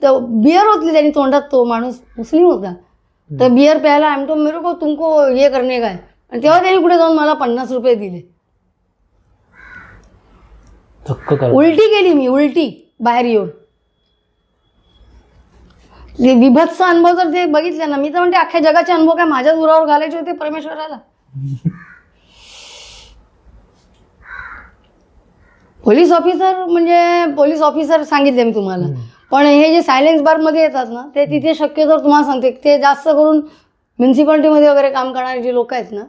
तर बियर ओतली त्यांनी तोंडात. तो माणूस मुस्लिम होता, तर बियर प्यायला आम तो मेरे को तुमको हे करणे काय, आणि तेव्हा त्यांनी पुढे जाऊन मला 50 रुपये दिले. उलटी केली मी, उलटी बाहेर येऊन. ते विभत्स अनुभव जर ते बघितले ना, मी तर म्हणते अख्ख्या जगाचे अनुभव काय माझ्याच उरावर घालायचे होते परमेश्वराला. पोलीस ऑफिसर सांगितले मी तुम्हाला, पण हे जे सायलेन्स बार मध्ये येतात ना, ते तिथे शक्यतो तुम्हाला सांगते ते जास्त करून म्युन्सिपाल्टीमध्ये वगैरे काम करणारे जे लोक आहेत ना,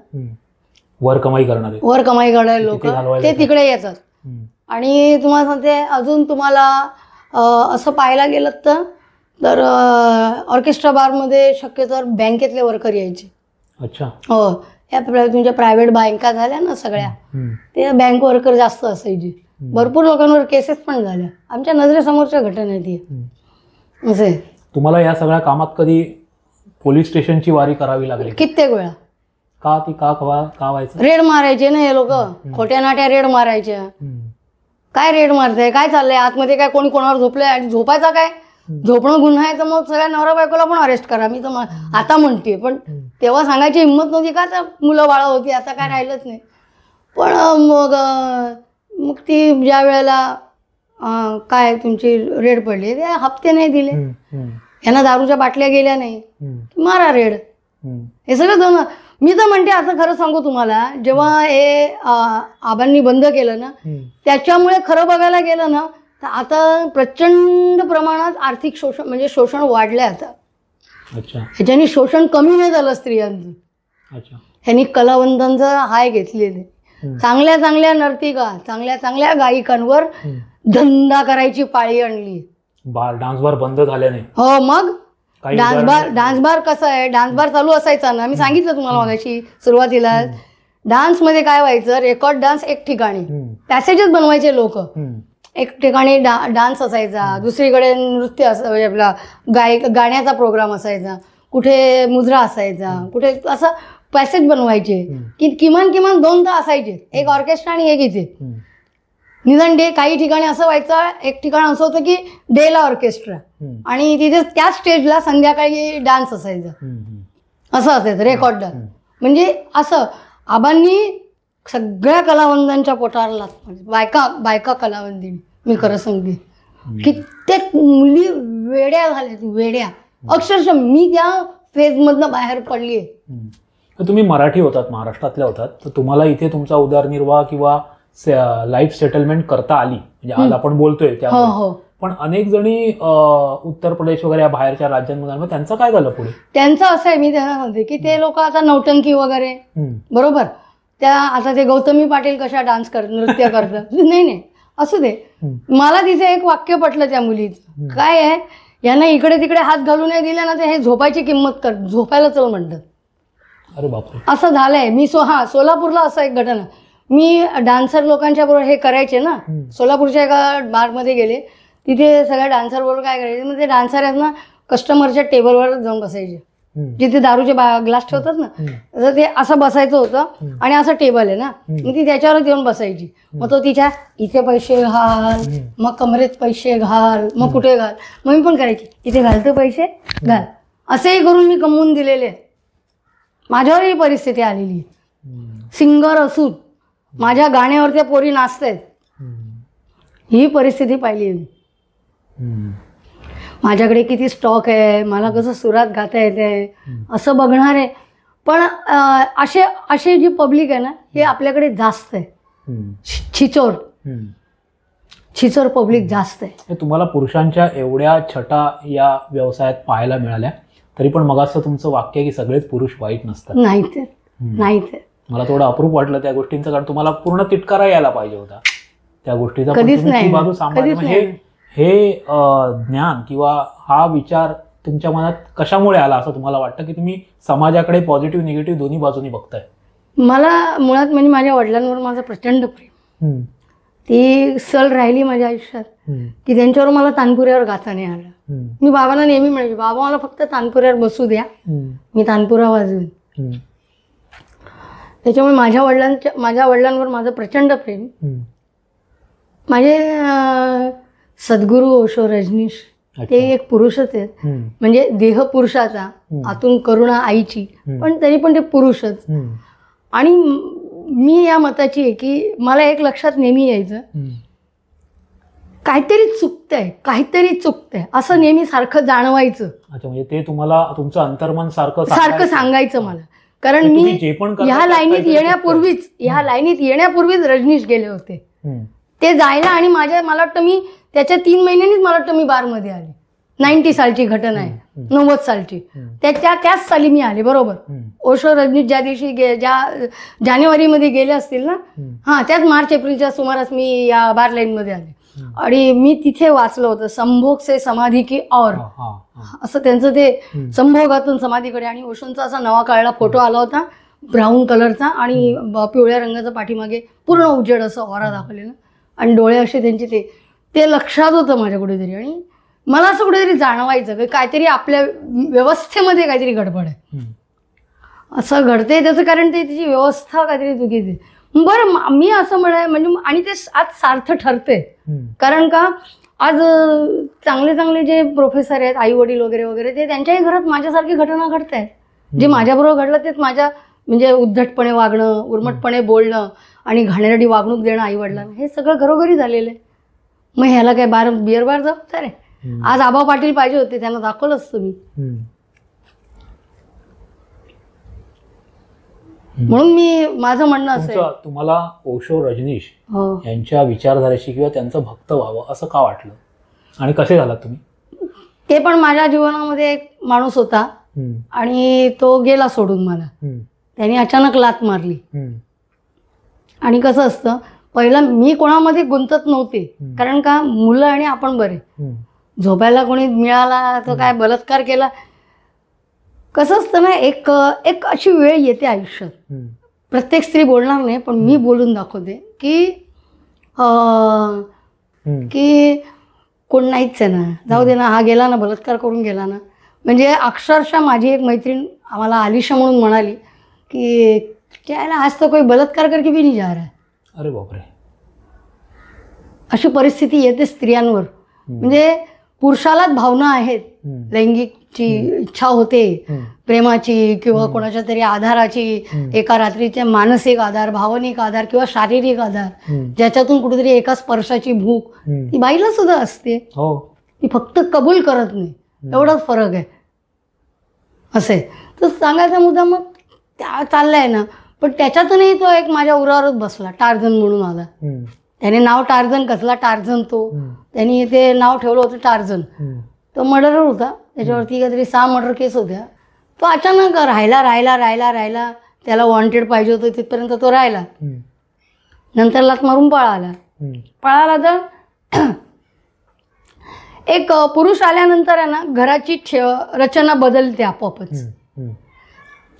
वर कमाई करणारे लोक, ते तिकडे येतात. आणि तुम्हाला सांगते अजून तुम्हाला असं पाहायला गेलं तर ऑर्केस्ट्रा बारमध्ये शक्यतो बँकेतले वर्कर यायचे. अच्छा. हो, या तुमच्या प्रायव्हेट बँका झाल्या ना सगळ्या, ते बँक वर्कर जास्त असायचे. भरपूर लोकांवर केसेस पण झाल्या, आमच्या नजरेसमोरच्या घटना आहे ती. असे तुम्हाला या सगळ्या कामात कधी पोलीस स्टेशनची वारी करावी लागली? कित्येक वेळा. का व्हायचं? रेड मारायचे ना हे लोक, खोट्या नाट्या रेड मारायच्या. काय रेड मारताय, काय चाललंय आतमध्ये, काय कोणी कोणावर झोपलंय, आणि झोपायचा काय, झोपणं गुन्हा आहे तर मग सगळ्या नवरा बायकोला पण अरेस्ट करा. मी तर आता म्हणते, पण तेव्हा सांगायची हिंमत नव्हती का, तर मुलं बाळा होती, आता काय राहिलंच नाही. पण मग ती ज्या वेळेला काय तुमची रेड पडली, ते हप्ते नाही दिले, यांना दारूच्या बाटल्या गेल्या नाही, मारा रेड. हे सगळं दोन. मी तर म्हणते आता खरं सांगू तुम्हाला, जेव्हा हे आबांनी बंद केलं ना, त्याच्यामुळे खरं बघायला गेलं ना, तर आता प्रचंड प्रमाणात आर्थिक शोषण, म्हणजे शोषण वाढलंय आता. ह्याच्यानी शोषण कमी नाही झालं स्त्रियांचं. ह्यांनी कलावंतांचा हाय घेतलेले. चांगल्या चांगल्या नर्तिका, चांगल्या चांगल्या गायिकांवर धंदा करायची पाळी आणली. डान्स बार बंद झाले नाही. हो, मग डान्स बार कसं आहे, डान्स बार चालू असायचा ना, मी सांगितलं तुम्हाला मगाशी सुरुवातीला. डान्समध्ये काय व्हायचं, रेकॉर्ड डान्स एक ठिकाणी, पॅसेजेस बनवायचे लोक, एक ठिकाणी डान्स असायचा, दुसरीकडे नृत्य म्हणजे आपला गाण्याचा प्रोग्राम असायचा, कुठे मुजरा असायचा, कुठे असं पॅसेज बनवायचे की किमान 2 तास असायचे. एक ऑर्केस्ट्रा आणि एक इथे निदान डे. काही ठिकाणी असं व्हायचं, एक ठिकाण असं होतं की डेला ऑर्केस्ट्रा आणि तिथे त्या स्टेजला संध्याकाळी डान्स असायचा. असं असायचं रेकॉर्ड डान्स. म्हणजे असं आबांनी सगळ्या कलावंतांच्या पोटावर लाथ मारली. बायका कलावंतींनी. मी खरं सांगते, कित्येक मुली वेड्या झाल्या, वेड्या अक्षरशः. मी त्या फेजमधनं बाहेर पडली आहे. तुम्ही मराठी होतात, महाराष्ट्रातल्या होतात, तर तुम्हाला इथे तुमचा उदरनिर्वाह किंवा लाईफ सेटलमेंट करता आली, म्हणजे आज आपण बोलतोय त्या. पण अनेक जणी उत्तर प्रदेश वगैरे बाहेरच्या राज्यांमध्ये, त्यांचं काय झालं पुढे? त्यांचं असं आहे, मी त्यांना म्हणते की ते लोक आता नौटंकी वगैरे, बरोबर, त्या आता ते गौतमी पाटील कशा डान्स नृत्य करतात. नाही असू दे. मला तिचं एक वाक्य पटलं त्या मुलीचं. काय आहे, यांना इकडे तिकडे हात घालू नाही दिले ना, तर हे झोपायची किंमत कर, झोपायला चल म्हणतात. अरे बापरे. असं झालंय. मी सोलापूरला असं एक घटना, मी डान्सर लोकांच्या बरोबर हे करायचे ना, सोलापूरच्या एका बारमध्ये गेले, तिथे सगळ्या डान्सर बरोबर काय करायचे, मग ते डान्सर आहेत ना, कस्टमरच्या टेबलवर जाऊन बसायचे, जिथे दारूचे ग्लास ठेवतात ना, तर ते असं बसायचं होतं आणि असं टेबल आहे ना, मग ती त्याच्यावरच येऊन बसायची. मग तो तिच्या इथे पैसे घाल, मग कमरेत पैसे घाल, मग कुठे घाल. मग मी पण करायची, इथे घालतो पैसे घाल. असेही करून मी कमवून दिलेले. माझ्यावर ही परिस्थिती आलेली. सिंगर असून माझ्या गाण्यावर त्या पोरी नाचतायत, ही परिस्थिती पाहिली मी. माझ्याकडे किती स्टॉक आहे, मला कसं सुरात गाता येते, असं बघणार आहे. पण असे जी पब्लिक आहे ना, हे आपल्याकडे जास्त आहे. छिचोर पब्लिक जास्त आहे. तुम्हाला पुरुषांच्या एवढ्या छटा या व्यवसायात पाहायला मिळाल्या, तरी पण मग असं तुमचं वाक्य की सगळेच पुरुष वाईट नसतात. नाही ते मला थोडं अप्रूप वाटलं त्या गोष्टींचं, कारण तुम्हाला पूर्ण तिटकारा यायला पाहिजे होता त्या गोष्टीचा. कधीच नाही. बाजू सामान्य हे ज्ञान किंवा हा विचार तुमच्या मनात कशामुळे आला असं तुम्हाला वाटतं, की तुम्ही समाजाकडे पॉझिटिव्ह निगेटिव्ह दोन्ही बाजूनी बघताय? मला मुळात म्हणजे माझ्या वडिलांवर माझं प्रचंड प्रेम. ती सल राहिली माझ्या आयुष्यात की त्यांच्यावर मला तानपुऱ्यावर गाता नाही आलं. मी बाबांना नेहमी म्हणायचे, बाबा मला फक्त तानपुऱ्यावर बसू द्या, मी तानपुरा वाजवेन. त्याच्यामुळे माझ्या वडिलांवर माझं प्रचंड प्रेम. माझे सद्गुरू ओशो रजनीश ते एक पुरुषच आहेत, म्हणजे देह पुरुषाचा, आतून करुणा आईची, पण तरी पण ते पुरुषच. आणि मी या मताची आहे की मला एक लक्षात नेहमी यायचं, काहीतरी चुकतंय असं नेहमी सारखं जाणवायचं. अच्छा, म्हणजे ते तुम्हाला तुमचं अंतर्मन सारखं सांगायचं मला. कारण मी ह्या लाईनीत येण्यापूर्वीच रजनीश गेले होते. ते जायला आणि मला वाटतं मी त्याच्या 3 महिन्यांनीच मला वाटतं मी बारमध्ये आले. 90 सालची घटना आहे, 90 सालची. त्याच साली मी आले बरोबर. ओशो रजनीश ज्या दिवशी ज्या जानेवारीमध्ये गेले असतील ना, हां, त्याच मार्च एप्रिलच्या सुमारास मी या बार लाईनमध्ये आले. आणि मी तिथे वाचलं होतं, संभोग से समाधी की और, असं त्यांचं ते संभोगातून समाधीकडे. आणि ओशोंचा असा नवा काळला फोटो आला होता, ब्राऊन कलरचा आणि पिवळ्या रंगाचा, पाठीमागे पूर्ण उजेड असं ऑरा दाखवलेलं आणि डोळे असे त्यांचे. ते लक्षात होतं माझ्या कुठेतरी. आणि मला असं कुठेतरी जाणवायचं की काहीतरी आपल्या व्यवस्थेमध्ये काहीतरी गडबड आहे, असं घडते त्याचं कारण ते त्याची व्यवस्था काहीतरी चुकीची. बरं, मी असं म्हणजे आणि ते आज सार्थ ठरते. कारण का आज चांगले जे प्रोफेसर आहेत, आई वडील वगैरे वगैरे, ते त्यांच्याही घरात माझ्यासारखी घटना घडत आहेत. जे माझ्याबरोबर घडलं तेच माझ्या म्हणजे उद्धटपणे वागणं, उर्मटपणे बोलणं आणि घाणेरडी वागणूक देणं आई वडिलांना, हे सगळं घरोघरी झालेलं आहे. मग ह्याला काय बिअर बार जबाबदार आहे? आज आबा पाटील पाहिजे होते, त्यांना दाखवलं असतं मी. म्हणून मी माझं म्हणणं असं, तुम्हाला ओशो रजनीश यांच्या विचारधारेशी किंवा त्यांचं भक्त व्हावं असं का वाटलं आणि कसे झालात तुम्ही? ते पण माझ्या जीवनामध्ये एक माणूस होता आणि तो गेला सोडून मला. त्याने अचानक लात मारली. आणि कसं असतं, पहिलं मी कोणामध्ये गुंतत नव्हते, कारण का मुलं आणि आपण बरे. झोपायला कोणी मिळाला तर काय बलात्कार केला. कसं असतं ना, एक अशी वेळ येते आयुष्यात, प्रत्येक स्त्री बोलणार नाही पण मी बोलून दाखवते की कोण नाहीच आहे ना, जाऊ दे ना, हा गेला ना, बलात्कार करून गेला ना. म्हणजे अक्षरशः माझी एक मैत्रीण आम्हाला आलिशा म्हणून म्हणाली की त्याला आज तर कोई बलात्कार करके भी नहीं जा रहा है. अरे बापरे. अशी परिस्थिती येते स्त्रियांवर. म्हणजे पुरुषालाच भावना आहेत, लैंगिकची इच्छा होते, प्रेमाची किंवा कोणाच्या तरी आधाराची, एका रात्रीचे मानसिक आधार, भावनिक आधार किंवा शारीरिक आधार, ज्याच्यातून कुठेतरी एका स्पर्शाची भूक ती बाईला सुद्धा असते. ती फक्त कबूल करत नाही, एवढाच फरक आहे. असे तर सांगायचा मुद्दा मग त्या चाललाय ना. पण त्याच्यातूनही तो एक माझ्या उरावरच बसला, टार्झन म्हणून आला. त्याने नाव टार्झन, कसला टार्झन तो, त्यांनी ते नाव ठेवलं होतं टार्झन. तो मर्डरर होता, त्याच्यावरती काहीतरी 6 मर्डर केस होत्या. तो अचानक राहिला. त्याला वॉन्टेड पाहिजे होतं तिथपर्यंत तो राहिला. नंतर लात मारून पळाला. तर एक पुरुष आल्यानंतर आहे ना, घराची रचना बदलते आपोआपच.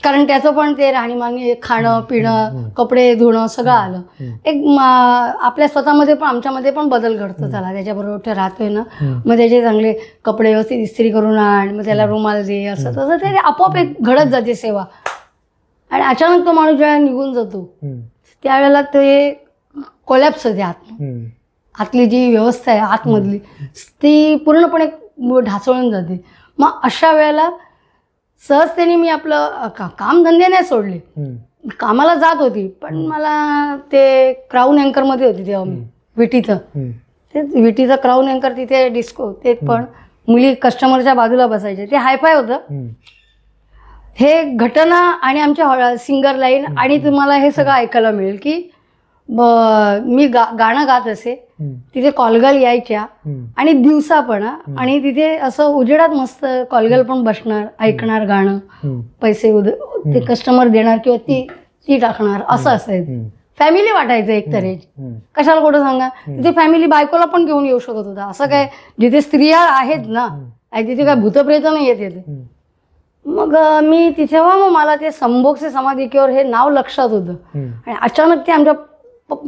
कारण त्याचं पण ते राहणीमान, खाणं पिणं, कपडे धुणं सगळं आलं. एक आपल्या स्वतःमध्ये पण आमच्यामध्ये पण बदल घडतो. चला त्याच्याबरोबर राहतोय ना, मग त्याचे चांगले कपडे व्यवस्थित इस्त्री करून आण, मग त्याला रुमाल दे, असं तसं ते आपोआप एक घडत जाते सेवा. आणि अचानक तो माणूस जेव्हा निघून जातो त्यावेळेला ते कोलॅप्स होते. आतली जी व्यवस्था आहे आतमधली ती पूर्णपणे ढासळून जाते. मग अशा वेळेला सहजतेने मी आपलं कामधंदे नाही सोडले, कामाला जात होती. पण मला ते क्राऊन अँकरमध्ये होती तेव्हा मी, विटीचं क्राऊन अँकर, तिथे डिस्को, ते पण मुली कस्टमरच्या बाजूला बसायचे, ते हायफाय होतं. हे घटना आणि आमच्या सिंगर लाईन आणि तुम्हाला हे सगळं ऐकायला मिळेल की मी गाणं गात असे, तिथे कॉलगल यायच्या आणि दिवसा पण. आणि तिथे असं उजेडात मस्त कॉलगल पण बसणार, ऐकणार गाणं, पैसे ते कस्टमर देणार किंवा ती टाकणार, असं असायचं. फॅमिली वाटायचं एक तऱ्हेची. कशाला कुठं सांगा, तिथे फॅमिली बायकोला पण घेऊन येऊ शकत होता. असं काय जिथे स्त्रिया आहेत ना, तिथे काय भूतप्रेत नाही येत येते. मग मी तिथे मग मला ते संभोग से समाधी किंवा हे नाव लक्षात होतं. आणि अचानक ते आमच्या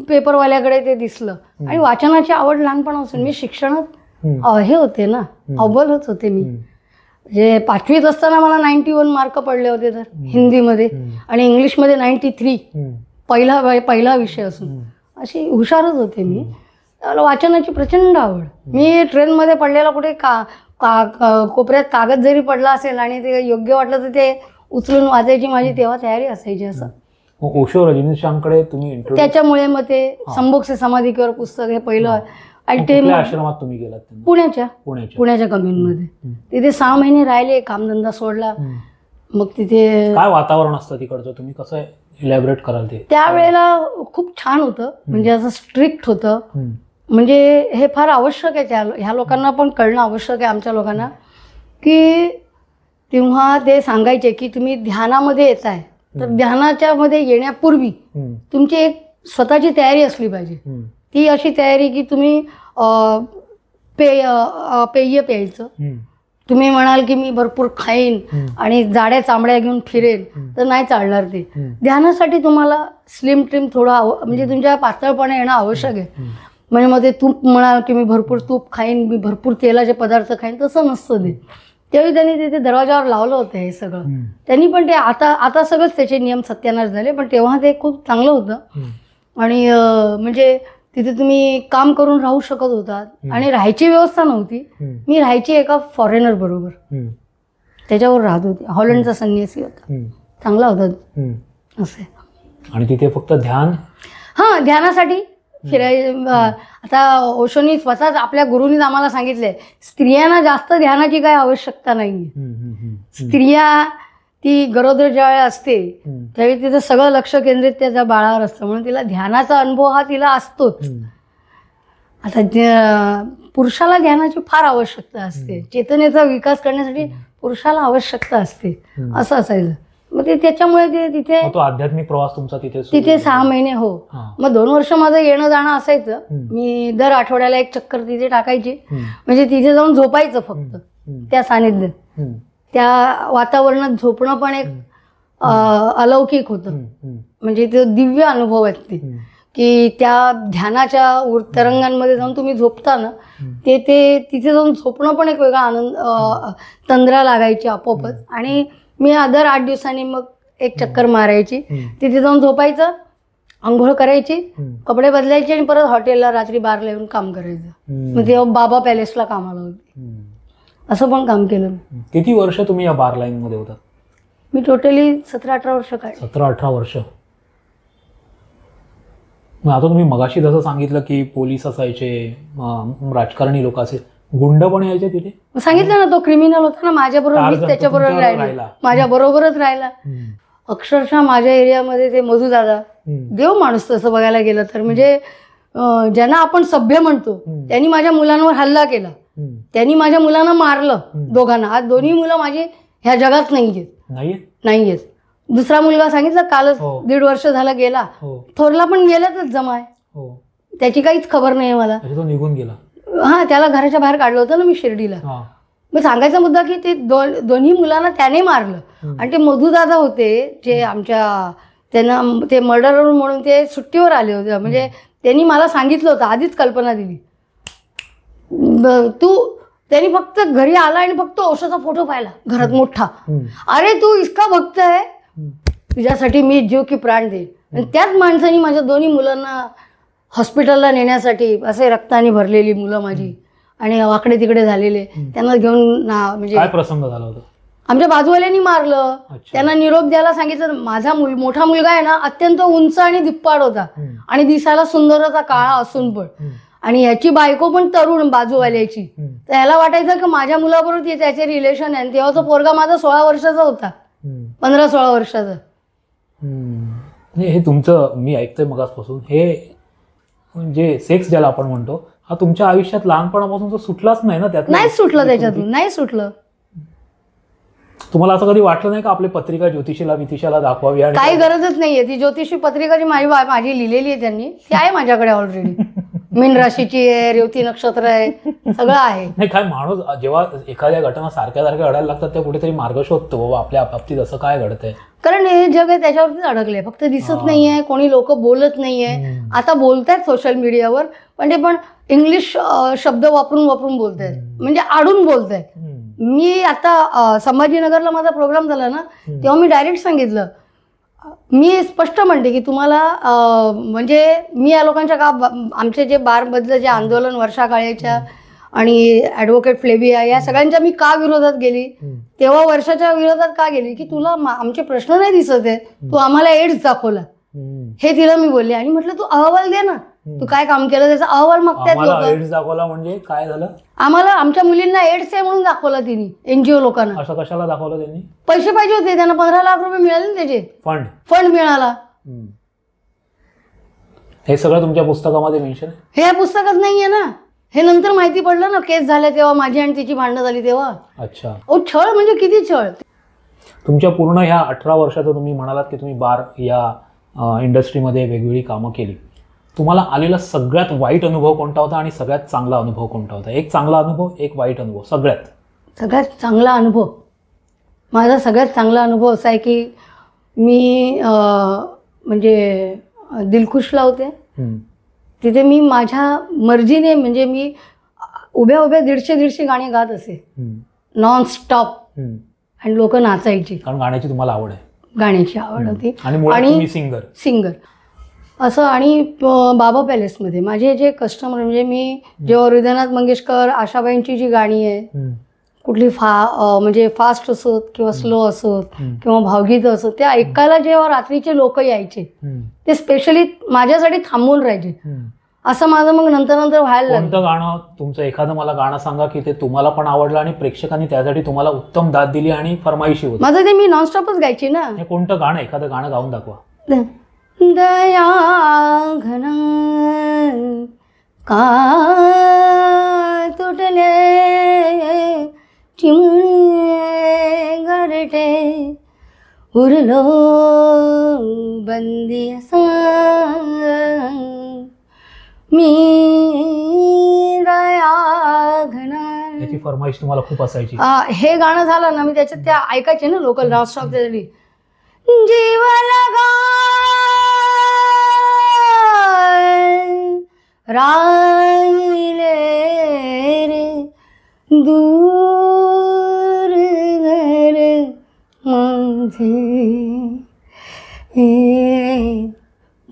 पेपरवाल्याकडे ते दिसलं आणि वाचनाची आवड लहानपणापासून. मी शिक्षणात हे होते ना, अव्वलच होते मी. म्हणजे 5वीत असताना मला 91 मार्क पडले होते तर हिंदीमध्ये, आणि इंग्लिशमध्ये 93, पहिला विषय असून अशी हुशारच होते मी. मला वाचनाची प्रचंड आवड. मी ट्रेनमध्ये पडलेला कुठे कोपऱ्यात कागद जरी पडला असेल आणि ते योग्य वाटलं तर ते उचलून वाचायची माझी तेव्हा तयारी असायची. असं ओशो रजनीशांकडे तुम्ही त्याच्यामुळे मग ते संभोग से समाधी किंवा पुस्तक हे पहिलं. आणि ते आश्रमात तुम्ही गेलात? पुण्याच्या कम्युनमध्ये. तिथे 6 महिने राहिले, कामधंदा सोडला. मग तिथे काय वातावरण असतं तिकडचं, तुम्ही कसं इलॅबोरेट कराल ते? त्यावेळेला खूप छान होतं, म्हणजे असं स्ट्रिक्ट होतं. म्हणजे हे फार आवश्यक आहे, ह्या लोकांना पण कळणं आवश्यक आहे, आमच्या लोकांना, की तेव्हा ते सांगायचे की तुम्ही ध्यानामध्ये येत आहे तर ध्यानाच्या मध्ये येण्यापूर्वी तुमची एक स्वतःची तयारी असली पाहिजे. ती अशी तयारी की तुम्ही पेय प्यायचं. तुम्ही म्हणाल की मी भरपूर खाईन आणि जाड्या चांबड्या घेऊन फिरेन तर नाही चालणार ते. ध्यानासाठी तुम्हाला स्लिम ट्रिम थोडा म्हणजे तुमच्या पातळपणा येणं आवश्यक आहे. म्हणजे मग ते तूप म्हणाल की मी भरपूर तूप खाईन, मी भरपूर तेलाचे पदार्थ खाईन, तसं नसतं ते. त्यावेळी त्यांनी तिथे दरवाजावर लावलं होतं हे सगळं. त्यांनी पण ते आता सगळंच त्याचे नियम सत्यानाश झाले, पण तेव्हा ते खूप चांगलं होतं. आणि म्हणजे तिथे तुम्ही काम करून राहू शकत होतात आणि राहायची व्यवस्था नव्हती. मी राहायची एका फॉरेनर बरोबर, त्याच्यावर राहत होती. हॉलंडचा संन्यासी होता, चांगला होता असं. आणि तिथे फक्त ध्यान, ध्यानासाठी आता ओशोनी स्वतःच आपल्या गुरुनीच आम्हाला सांगितलंय, स्त्रियांना जास्त ध्यानाची काही आवश्यकता नाहीये. स्त्रिया ती गरोदर ज्यावेळी असते त्यावेळी तिचं सगळं लक्ष केंद्रित त्याच्या बाळावर असतं, म्हणून तिला ध्यानाचा अनुभव हा तिला असतोच. आता पुरुषाला ध्यानाची फार आवश्यकता असते, चेतनेचा विकास करण्यासाठी पुरुषाला आवश्यकता असते, असं असायचं. मग ते त्याच्यामुळे ते तिथे तो आध्यात्मिक प्रवास तुमचा तिथे 6 महिने. हो, मग 2 वर्ष माझं येणं जाणं असायचं. मी दर आठवड्याला एक चक्कर तिथे टाकायची, म्हणजे तिथे जाऊन झोपायचं फक्त त्या सानिध्यात. त्या वातावरणात झोपणं पण एक अलौकिक होतं. म्हणजे ते दिव्य अनुभव आहेत ते, की त्या ध्यानाच्या तरंगांमध्ये जाऊन तुम्ही झोपता ना, ते तिथे जाऊन झोपणं पण एक वेगळा आनंद, तंद्रा लागायची आपोआपच. आणि मी दर 8 दिवसांनी मग एक चक्कर मारायची, तिथे जाऊन झोपायचं, आंघोळ करायची, कपडे बदलायचे आणि परत हॉटेलला रात्री 12ला येऊन काम करायचं. मग तेव्हा बाबा पॅलेसला कामाला होते, असं पण काम केलं. किती वर्ष तुम्ही या बार लाईन मध्ये होता? मी टोटली 17-18 वर्ष काढली. 17-18 वर्ष. मग आता तुम्ही मगाशी जसं सांगितलं की पोलीस असायचे, राजकारणी लोक असे, गुंड पण यायचे तिथे? सांगितलं ना, तो क्रिमिनल होता ना माझ्याबरोबर, मी त्याच्याबरोबर राहिला, माझ्या बरोबरच राहिला. अक्षरशः माझ्या एरियामध्ये ते मधू दादा, देव माणूस तसं बघायला गेलं तर. म्हणजे ज्यांना आपण सभ्य म्हणतो त्यांनी माझ्या मुलांवर हल्ला केला, त्यांनी माझ्या मुलांना मारलं, दोघांना. आज दोन्ही मुलं माझी ह्या जगात नाहीयेत. दुसरा मुलगा सांगितलं कालच 1.5 वर्ष झाला गेला. थोरला पण गेलातच जमाय, त्याची काहीच खबर नाही मला. तो निघून गेला. त्याला घराच्या बाहेर काढलं होतं ना मी शिर्डीला. मग सांगायचा मुद्दा की ते दोन्ही मुलांना त्याने मारलं. आणि ते मधुदादा होते जे आमच्या, त्यांना ते मर्डर म्हणून ते सुट्टीवर आले होते. म्हणजे त्यांनी मला सांगितलं होतं, आधीच कल्पना दिली, त्यांनी फक्त घरी आला आणि फक्त ओशोचा फोटो पाहिला घरात मोठा. अरे तू इतका भक्त आहे, तुझ्यासाठी मी जीव की प्राण देईन. आणि त्याच माणसाने माझ्या दोन्ही मुलांना हॉस्पिटलला नेण्यासाठी, असे रक्ताने भरलेली मुलं माझी आणि वाकडे तिकडे झालेले, त्यांना घेऊन म्हणजे काय प्रसंग झाला होता? आमच्या बाजूवाल्यांनी मारलं. त्यांना निरोप द्यायला सांगितलं. माझा मोठा मुलगा आहे ना, अत्यंत उंच आणि धिप्पाड होता आणि दिसायला सुंदर होता, काळा असून पण. आणि याची बायको पण तरुण बाजूवाल्याची. तर याला वाटायचं की माझ्या मुलाबरोबर त्याचे रिलेशन आहे. तेव्हा तो पोरगा माझा 16 वर्षाचा होता, 15-16 वर्षाचा. हे तुमचं मी ऐकतोय मगासपासून, हे म्हणजे सेक्स ज्याला आपण म्हणतो, हा तुमच्या आयुष्यात लहानपणापासून तो सुटलाच नाही ना? त्यात नाही सुटलं, त्याच्यातून नाही सुटलं. तुम्हाला असं कधी वाटलं नाही का आपली पत्रिका ज्योतिषीला दाखवावी? काही गरजच नाहीये. ती ज्योतिषी पत्रिका जी माझी लिहिलेली आहे त्यांनी, ती आहे माझ्याकडे ऑलरेडी. मीन राशीची आहे, रेवती नक्षत्र आहे, सगळं आहे. नाही, काय माणूस जेव्हा एखाद्या घटना सारख्या घडायला लागतात तेव्हा कुठेतरी मार्ग शोधतो, बाबा आपल्या बाबतीत असं काय घडतंय. कारण हे जग आहे त्याच्यावरतीच अडकले, फक्त दिसत नाहीये, कोणी लोक बोलत नाहीये. आता बोलतायत सोशल मीडियावर, पण ते पण इंग्लिश शब्द वापरून वापरून बोलतायत, म्हणजे आडून बोलतायत. मी आता संभाजीनगरला माझा प्रोग्राम झाला ना, तेव्हा मी डायरेक्ट सांगितलं, मी स्पष्ट म्हणते की तुम्हाला म्हणजे मी या लोकांच्या का आमचे जे बारमधलं जे आंदोलन वर्षा काळेच्या आणि ॲडव्होकेट फ्लेविया या सगळ्यांच्या मी का विरोधात गेली, तेव्हा वर्षाच्या विरोधात का गेली की तुला आमचे प्रश्न नाही दिसत आहे, तू आम्हाला एड्स दाखवला, हे तिला मी बोलले. आणि म्हटलं तू अहवाल दे ना, तू काय काम केलं त्याचा अहवाल मागतायत लोक. एड्स दाखवला म्हणजे काय झालं? आम्हाला आमच्या मुलींना एड्स आहे म्हणून दाखवला तिने, एनजीओ लोकांना. असं कशाला दाखवलं त्यांनी? पैसे पाहिजे होते त्यांना, 15 लाख रुपये मिळाले ना त्याचे, फंड मिळाला. हे सगळं तुमच्या पुस्तकामध्ये मेन्शन आहे? हे पुस्तकात नाहीये ना, हे नंतर माहिती पडलं ना, केस झाल्या तेव्हा, माझी आणि तिची भांडणं झाली तेव्हा. अच्छा. ओ छळ म्हणजे किती छळ. तुमच्या पूर्ण ह्या 18 वर्षात तुम्ही म्हणालात की तुम्ही बार या इंडस्ट्रीमध्ये वेगवेगळी कामं केली, तुम्हाला आलेला सगळ्यात वाईट अनुभव कोणता होता आणि सगळ्यात चांगला अनुभव कोणता होता? एक चांगला अनुभव, एक वाईट अनुभव. सगळ्यात चांगला अनुभव, माझा सगळ्यात चांगला अनुभव असा आहे की मी म्हणजे दिलखुशला होते, तिथे मी माझ्या मर्जीने, म्हणजे मी उभ्या उभ्या 150 गाणी गात असे नॉन स्टॉप, आणि लोक नाचायची, कारण गाण्याची तुम्हाला आवड आहे, गाण्याची आवड होती. आणि सिंगर असं. आणि बाबा पॅलेसमध्ये माझे जे कस्टमर, म्हणजे मी जेव्हा हृदयनाथ मंगेशकर, आशाबाईंची जी गाणी आहे, कुठली म्हणजे फास्ट असोत किंवा स्लो असोत किंवा भावगीत असोत, ते ऐकायला जेव्हा रात्रीचे लोक यायचे, ते स्पेशली माझ्यासाठी थांबून राहायचे. असं माझं मग नंतर व्हायला लागलं. कोणतं गाणं तुमचं एखादं मला गाणं सांगा की ते तुम्हाला पण आवडलं आणि प्रेक्षकांनी त्यासाठी तुम्हाला उत्तम दाद दिली आणि फरमाईशी होती? माझं ते मी नॉनस्टॉपच गायची ना. कोणतं गाणं, एखादं गाणं गाऊन दाखवा. दया घना का तुटले चिमणे घरटे उरलो बंदी असा मी दया घना. याची फरमाईश तुम्हाला खूप असायची. हे गाणं झालं ना, मी त्याच्यात त्या ऐकायचे ना लोकल नॉनस्टॉप, त्यासाठी जीव लगा राहिले रे दूर घर माझे,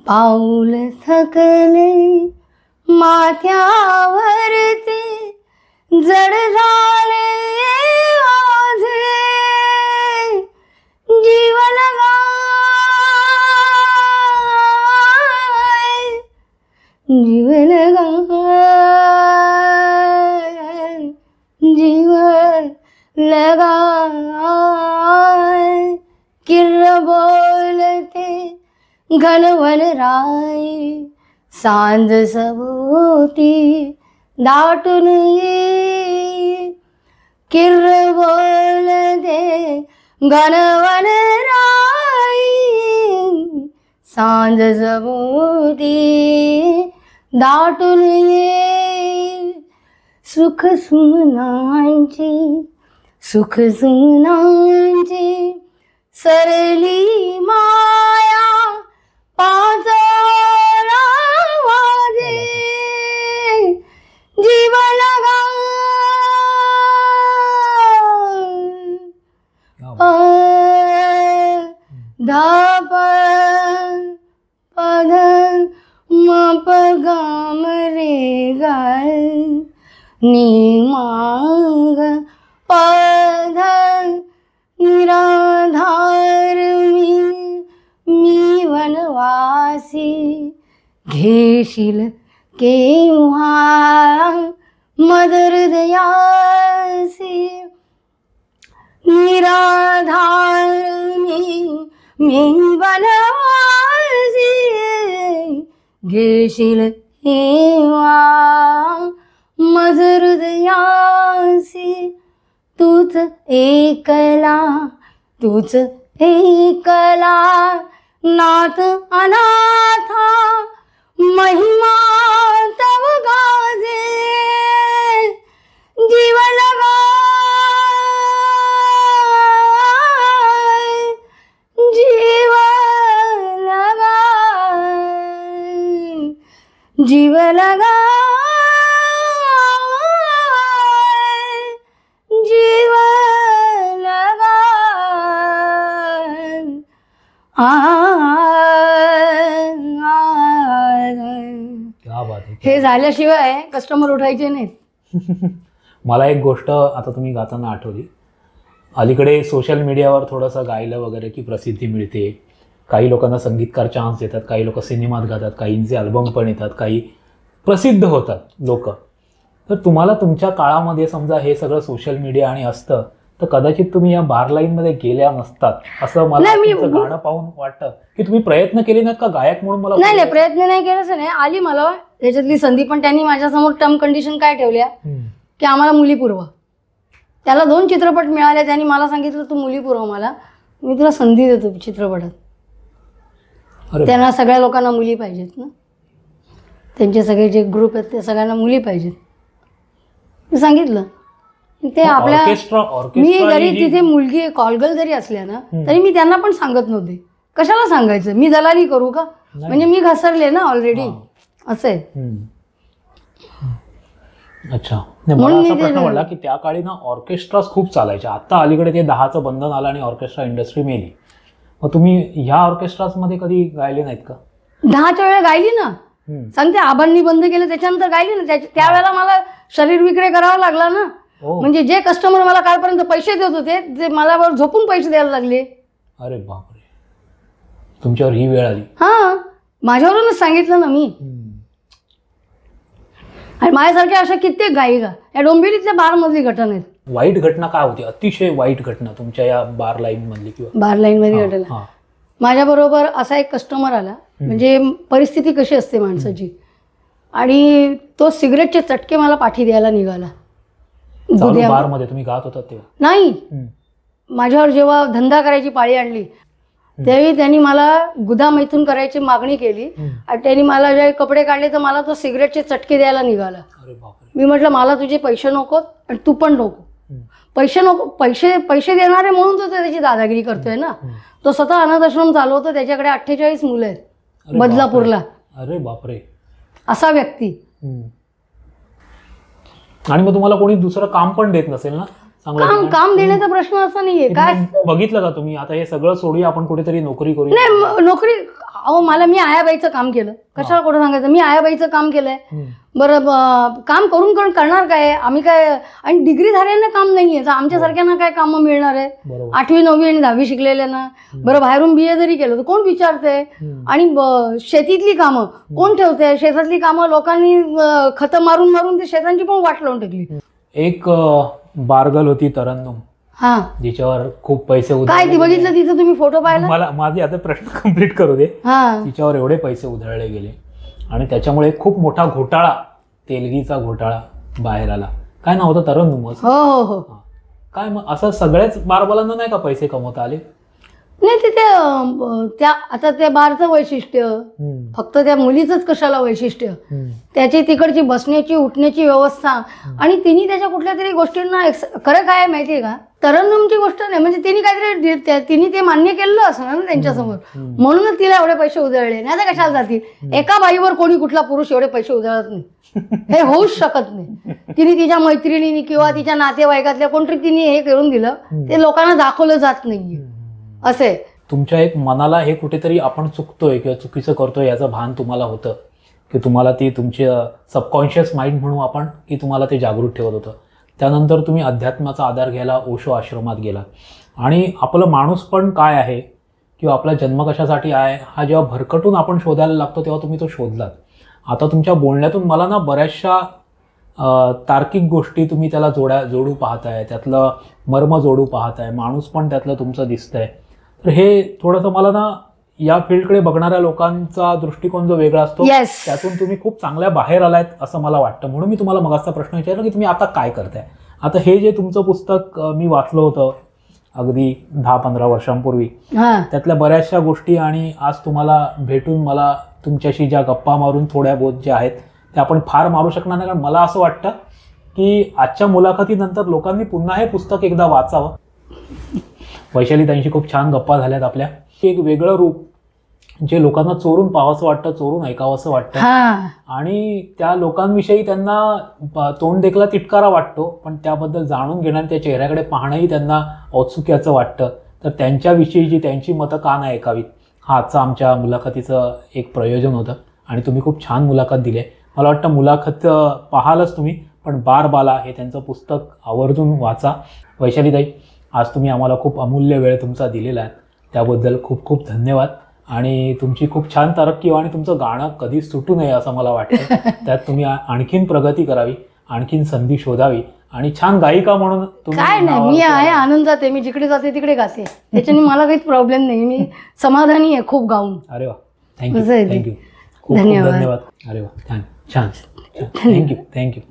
पाऊल थकले माथ्यावरती जड झाले माझे, जीव लगा जीव लगा जीव लगा किर्र बोलते घनवन राय सांज सभोवती दाटून ये, किर्र बोलते घनवन राय सांज सभोवती दाटून ये, सुख सुमनांची सरली माया पाजरा वाजे, जीव लगा धाप पद मप गाम रे गाय निमाग पध निराधार मी वनवासी घेशील केव्हा मदर दयासी, निराधार मी वनवासी घेशील केव्हा मदर दयासी, तूच एकला नाथ अनाथा महिमा तव गाजे जीव लगाय जीव लगाय जीव लगाय जीव लगाय क्या बात आहे. हे झाल्याशिवाय कस्टमर उठायचे नाहीत. मला एक गोष्ट आता तुम्ही गाताना आठवली. अलीकडे सोशल मीडियावर थोडंसं गायलं वगैरे की प्रसिद्धी मिळते. काही लोकांना संगीतकार चान्स देतात, काही लोक सिनेमात गातात, काहींचे अल्बम पण येतात, काही प्रसिद्ध होतात लोक. तर तुम्हाला तुमच्या काळामध्ये समजा हे सगळं सोशल मीडिया आणि असतं तर कदाचित तुम्ही या बार लाईनमध्ये गेल्या नसतात असं मला तुमचं गाणं पाहून वाटतं. की तुम्ही प्रयत्न केले नाहीत का गायक म्हणून? मला नाही प्रयत्न नाही केलाच नाही. आली मला त्याच्यातली संधी, पण त्यांनी माझ्यासमोर टर्म कंडिशन काय ठेवल्या की आम्हाला मुली पुरवा. त्याला 2 चित्रपट मिळाले. त्यांनी मला सांगितलं तू मुली पुरव, मला मी तुला संधी देतो चित्रपटात. त्यांना सगळ्या लोकांना मुली पाहिजेत ना, त्यांचे सगळे जे ग्रुप आहेत ते सगळ्यांना मुली पाहिजेत. मी सांगितलं ते आपल्या मी जरी तिथे मुलगी कॉलगल जरी असल्या ना तरी मी त्यांना पण सांगत नव्हते. कशाला सांगायचं, मी दलाली करू का? म्हणजे मी घसरले ना ऑलरेडी. असं आहे. अच्छा. मला असा प्रश्न पडला की त्या काळी ना ऑर्केस्ट्राच खूप चालायच्या. आता अलीकडे ते 10चं बंधन आलं आणि ऑर्केस्ट्रा इंडस्ट्री मेली. मग तुम्ही ह्या ऑर्केस्ट्रास मध्ये कधी गायले नाहीत का? 10च्या वेळा गायली ना. सांगते आबांनी बंद केलं त्याच्यानंतर गायली ना. त्यावेळेला मला शरीर विक्रय करावा लागला ना. म्हणजे जे कस्टमर मला कालपर्यंत पैसे देत होते ते मला झोपून पैसे द्यायला लागले. अरे बापरे, तुमच्यावर ही वेळ आली? हा, माझ्यावरूनच सांगितलं ना मी. आणि माझ्यासारख्या अशा कित्येक गायिका या डोंबिवलीतल्या बार मधली घटना आहेत. वाईट घटना काय होती? अतिशय वाईट घटना तुमच्या या बार लाईन मधली किंवा बार लाईन मध्ये घटना? माझ्या बरोबर असा एक कस्टमर आला. म्हणजे परिस्थिती कशी असते माणसाची, आणि तो सिगरेटचे चटके मला पाठी द्यायला निघाला. बार मध्ये तुम्ही गात होता तेव्हा? नाही, माझ्यावर जेव्हा धंदा करायची पाळी आणली त्यावेळी त्यांनी मला गुदाम करायची मागणी केली. आणि त्यांनी मला जे कपडे काढले तर मला तो सिगरेटचे चटके द्यायला निघाला. मी म्हटलं मला तुझे पैसे नको आणि तू पण नको. पैसे नको, पैसे देणारे म्हणून तो त्याची दादागिरी करतोय ना. तो स्वतः अनाथ आश्रम चालवतो, त्याच्याकडे 48 मुलं आहेत बदलापूरला. अरे बापरे, असा व्यक्ती. आणि मग तुम्हाला कोणी दुसरं काम पण देत नसेल ना? काम देण्याचा प्रश्न असा नाहीये. काय बघितलं का तुम्ही आता हे सगळं सोडूया, आपण कुठेतरी नोकरी करू? नाही नोकरी, अहो मी आयाबाईचं काम केलं. कशाला कुठं सांगायचं, मी आयाबाईचं काम केलंय. बरं, काम करून करणार काय आम्ही? काय आणि डिग्रीधाऱ्यांना काम नाहीये तर आमच्यासारख्यांना काय कामं मिळणार आहे? 8वी 9वी आणि 10वी शिकलेल्यांना. बरं, बाहेरून BA जरी केलं तर कोण विचारतंय? आणि शेतीतली कामं कोण ठेवतंय? शेतातली कामं लोकांनी खतं मारून मारून ते शेतांची पण वाट लावून टाकली. एक बारगल होती तरन्नुम, हा, जिच्यावर खूप पैसे काय ती बघितलं तिचा तुम्ही फोटो पाहिला? मला माझे आता प्रश्न कंप्लीट करू दे. तिच्यावर एवढे पैसे उधळले गेले आणि त्याच्यामुळे खूप मोठा घोटाळा, तेलगीचा घोटाळा बाहेर आला. काय नाव होतं? तरन्नुमच. हो हो हो. काय मग असं सगळ्याच बारबालांना नाही का पैसे कमवता आले? नाही, ते त्या आता त्या बारचं वैशिष्ट्य फक्त त्या मुलीचंच कशाला वैशिष्ट्य, त्याची तिकडची बसण्याची उठण्याची व्यवस्था. आणि तिने त्याच्या कुठल्या तरी गोष्टींना खरं काय माहितीये का, तरन्नुमची गोष्ट नाही, म्हणजे तिने काहीतरी तिने ते मान्य केलेलं असणार ना त्यांच्यासमोर, म्हणूनच तिला एवढे पैसे उधळले. नाही तर कशाला जातील? एका बाईवर कोणी कुठला पुरुष एवढे पैसे उधळत नाही, हे होऊच शकत नाही. तिने तिच्या मैत्रिणीने किंवा तिच्या नातेवाईकातल्या कोणतरी तिने हे करून दिलं, ते लोकांना दाखवलं जात नाहीये. असे तुमच्या एक मनाला हे कुठेतरी आपण चुकतोय किंवा चुकीचं करतोय याचं भान तुम्हाला होतं की तुम्हाला ती तुमची सबकॉन्शियस माइंड म्हणून आपण की तुम्हाला ते जागृत ठेवत होतं. त्यानंतर तुम्ही अध्यात्माचा आधार घ्यायला ओशो आश्रमात गेला आणि आपलं माणूस पण काय आहे किंवा आपला जन्म कशासाठी आहे हा जेव्हा भरकटून आपण शोधायला लागतो तेव्हा तुम्ही तो शोधलात. आता तुमच्या बोलण्यातून मला ना बऱ्याचशा तार्किक गोष्टी तुम्ही त्याला जोडू पाहताय, त्यातलं मर्म जोडू पाहताय, माणूस पण त्यातलं तुमचं दिसतंय. तर हे थोडंसं मला ना या फील्डकडे बघणाऱ्या लोकांचा दृष्टिकोन जो वेगळा असतो त्यातून तुम्ही खूप चांगल्या बाहेर आलायत असं मला वाटतं. म्हणून मी तुम्हाला मगाचा प्रश्न विचारला की तुम्ही आता काय करताय. आता हे जे तुमचं पुस्तक मी वाचलं होतं अगदी 10-15 वर्षांपूर्वी, त्यातल्या बऱ्याचशा गोष्टी आणि आज तुम्हाला भेटून मला तुमच्याशी ज्या गप्पा मारून थोड्या बहुत ज्या आहेत त्या आपण फार मारू शकणार नाही, कारण मला असं वाटतं की आजच्या मुलाखतीनंतर लोकांनी पुन्हा हे पुस्तक एकदा वाचावं. वैशाली ताईंशी खूप छान गप्पा झाल्यात आपल्या. एक वेगळं रूप जे लोकांना चोरून पाहावंसं वाटतं, चोरून ऐकावंसं वाटतं, आणि त्या लोकांविषयी त्यांना तोंड देखला तिटकारा वाटतो, पण त्याबद्दल जाणून घेणं, त्या चेहऱ्याकडे पाहणंही त्यांना औत्सुक्याचं वाटतं. तर त्यांच्याविषयीची त्यांची मतं का नाही ऐकावीत, हा आजचा आमच्या मुलाखतीचं एक प्रयोजन होतं. आणि तुम्ही खूप छान मुलाखत दिली आहे. मला वाटतं मुलाखत पाहालच तुम्ही, पण बारबाला हे त्यांचं पुस्तक आवर्जून वाचा. वैशाली ताई, आज तुम्ही आम्हाला खूप अमूल्य वेळ तुमचा दिलेला आहे, त्याबद्दल खूप खूप धन्यवाद. आणि तुमची खूप छान तरक्की हो, आणि तुमचं गाणं कधीच सुटू नये असं मला वाटतं. त्यात तुम्ही आणखीन प्रगती करावी, आणखीन संधी शोधावी, आणि छान गायिका म्हणून काय नाही, मी आहे आनंदात आहे. मी जिकडे जाते तिकडे गाते, त्याच्याने मला काहीच प्रॉब्लेम नाही. मी समाधानी आहे खूप गाऊन. अरे वा, थँक्यू थँक्यू, खूप खूप धन्यवाद. अरे वा, छान छान, थँक्यू थँक्यू.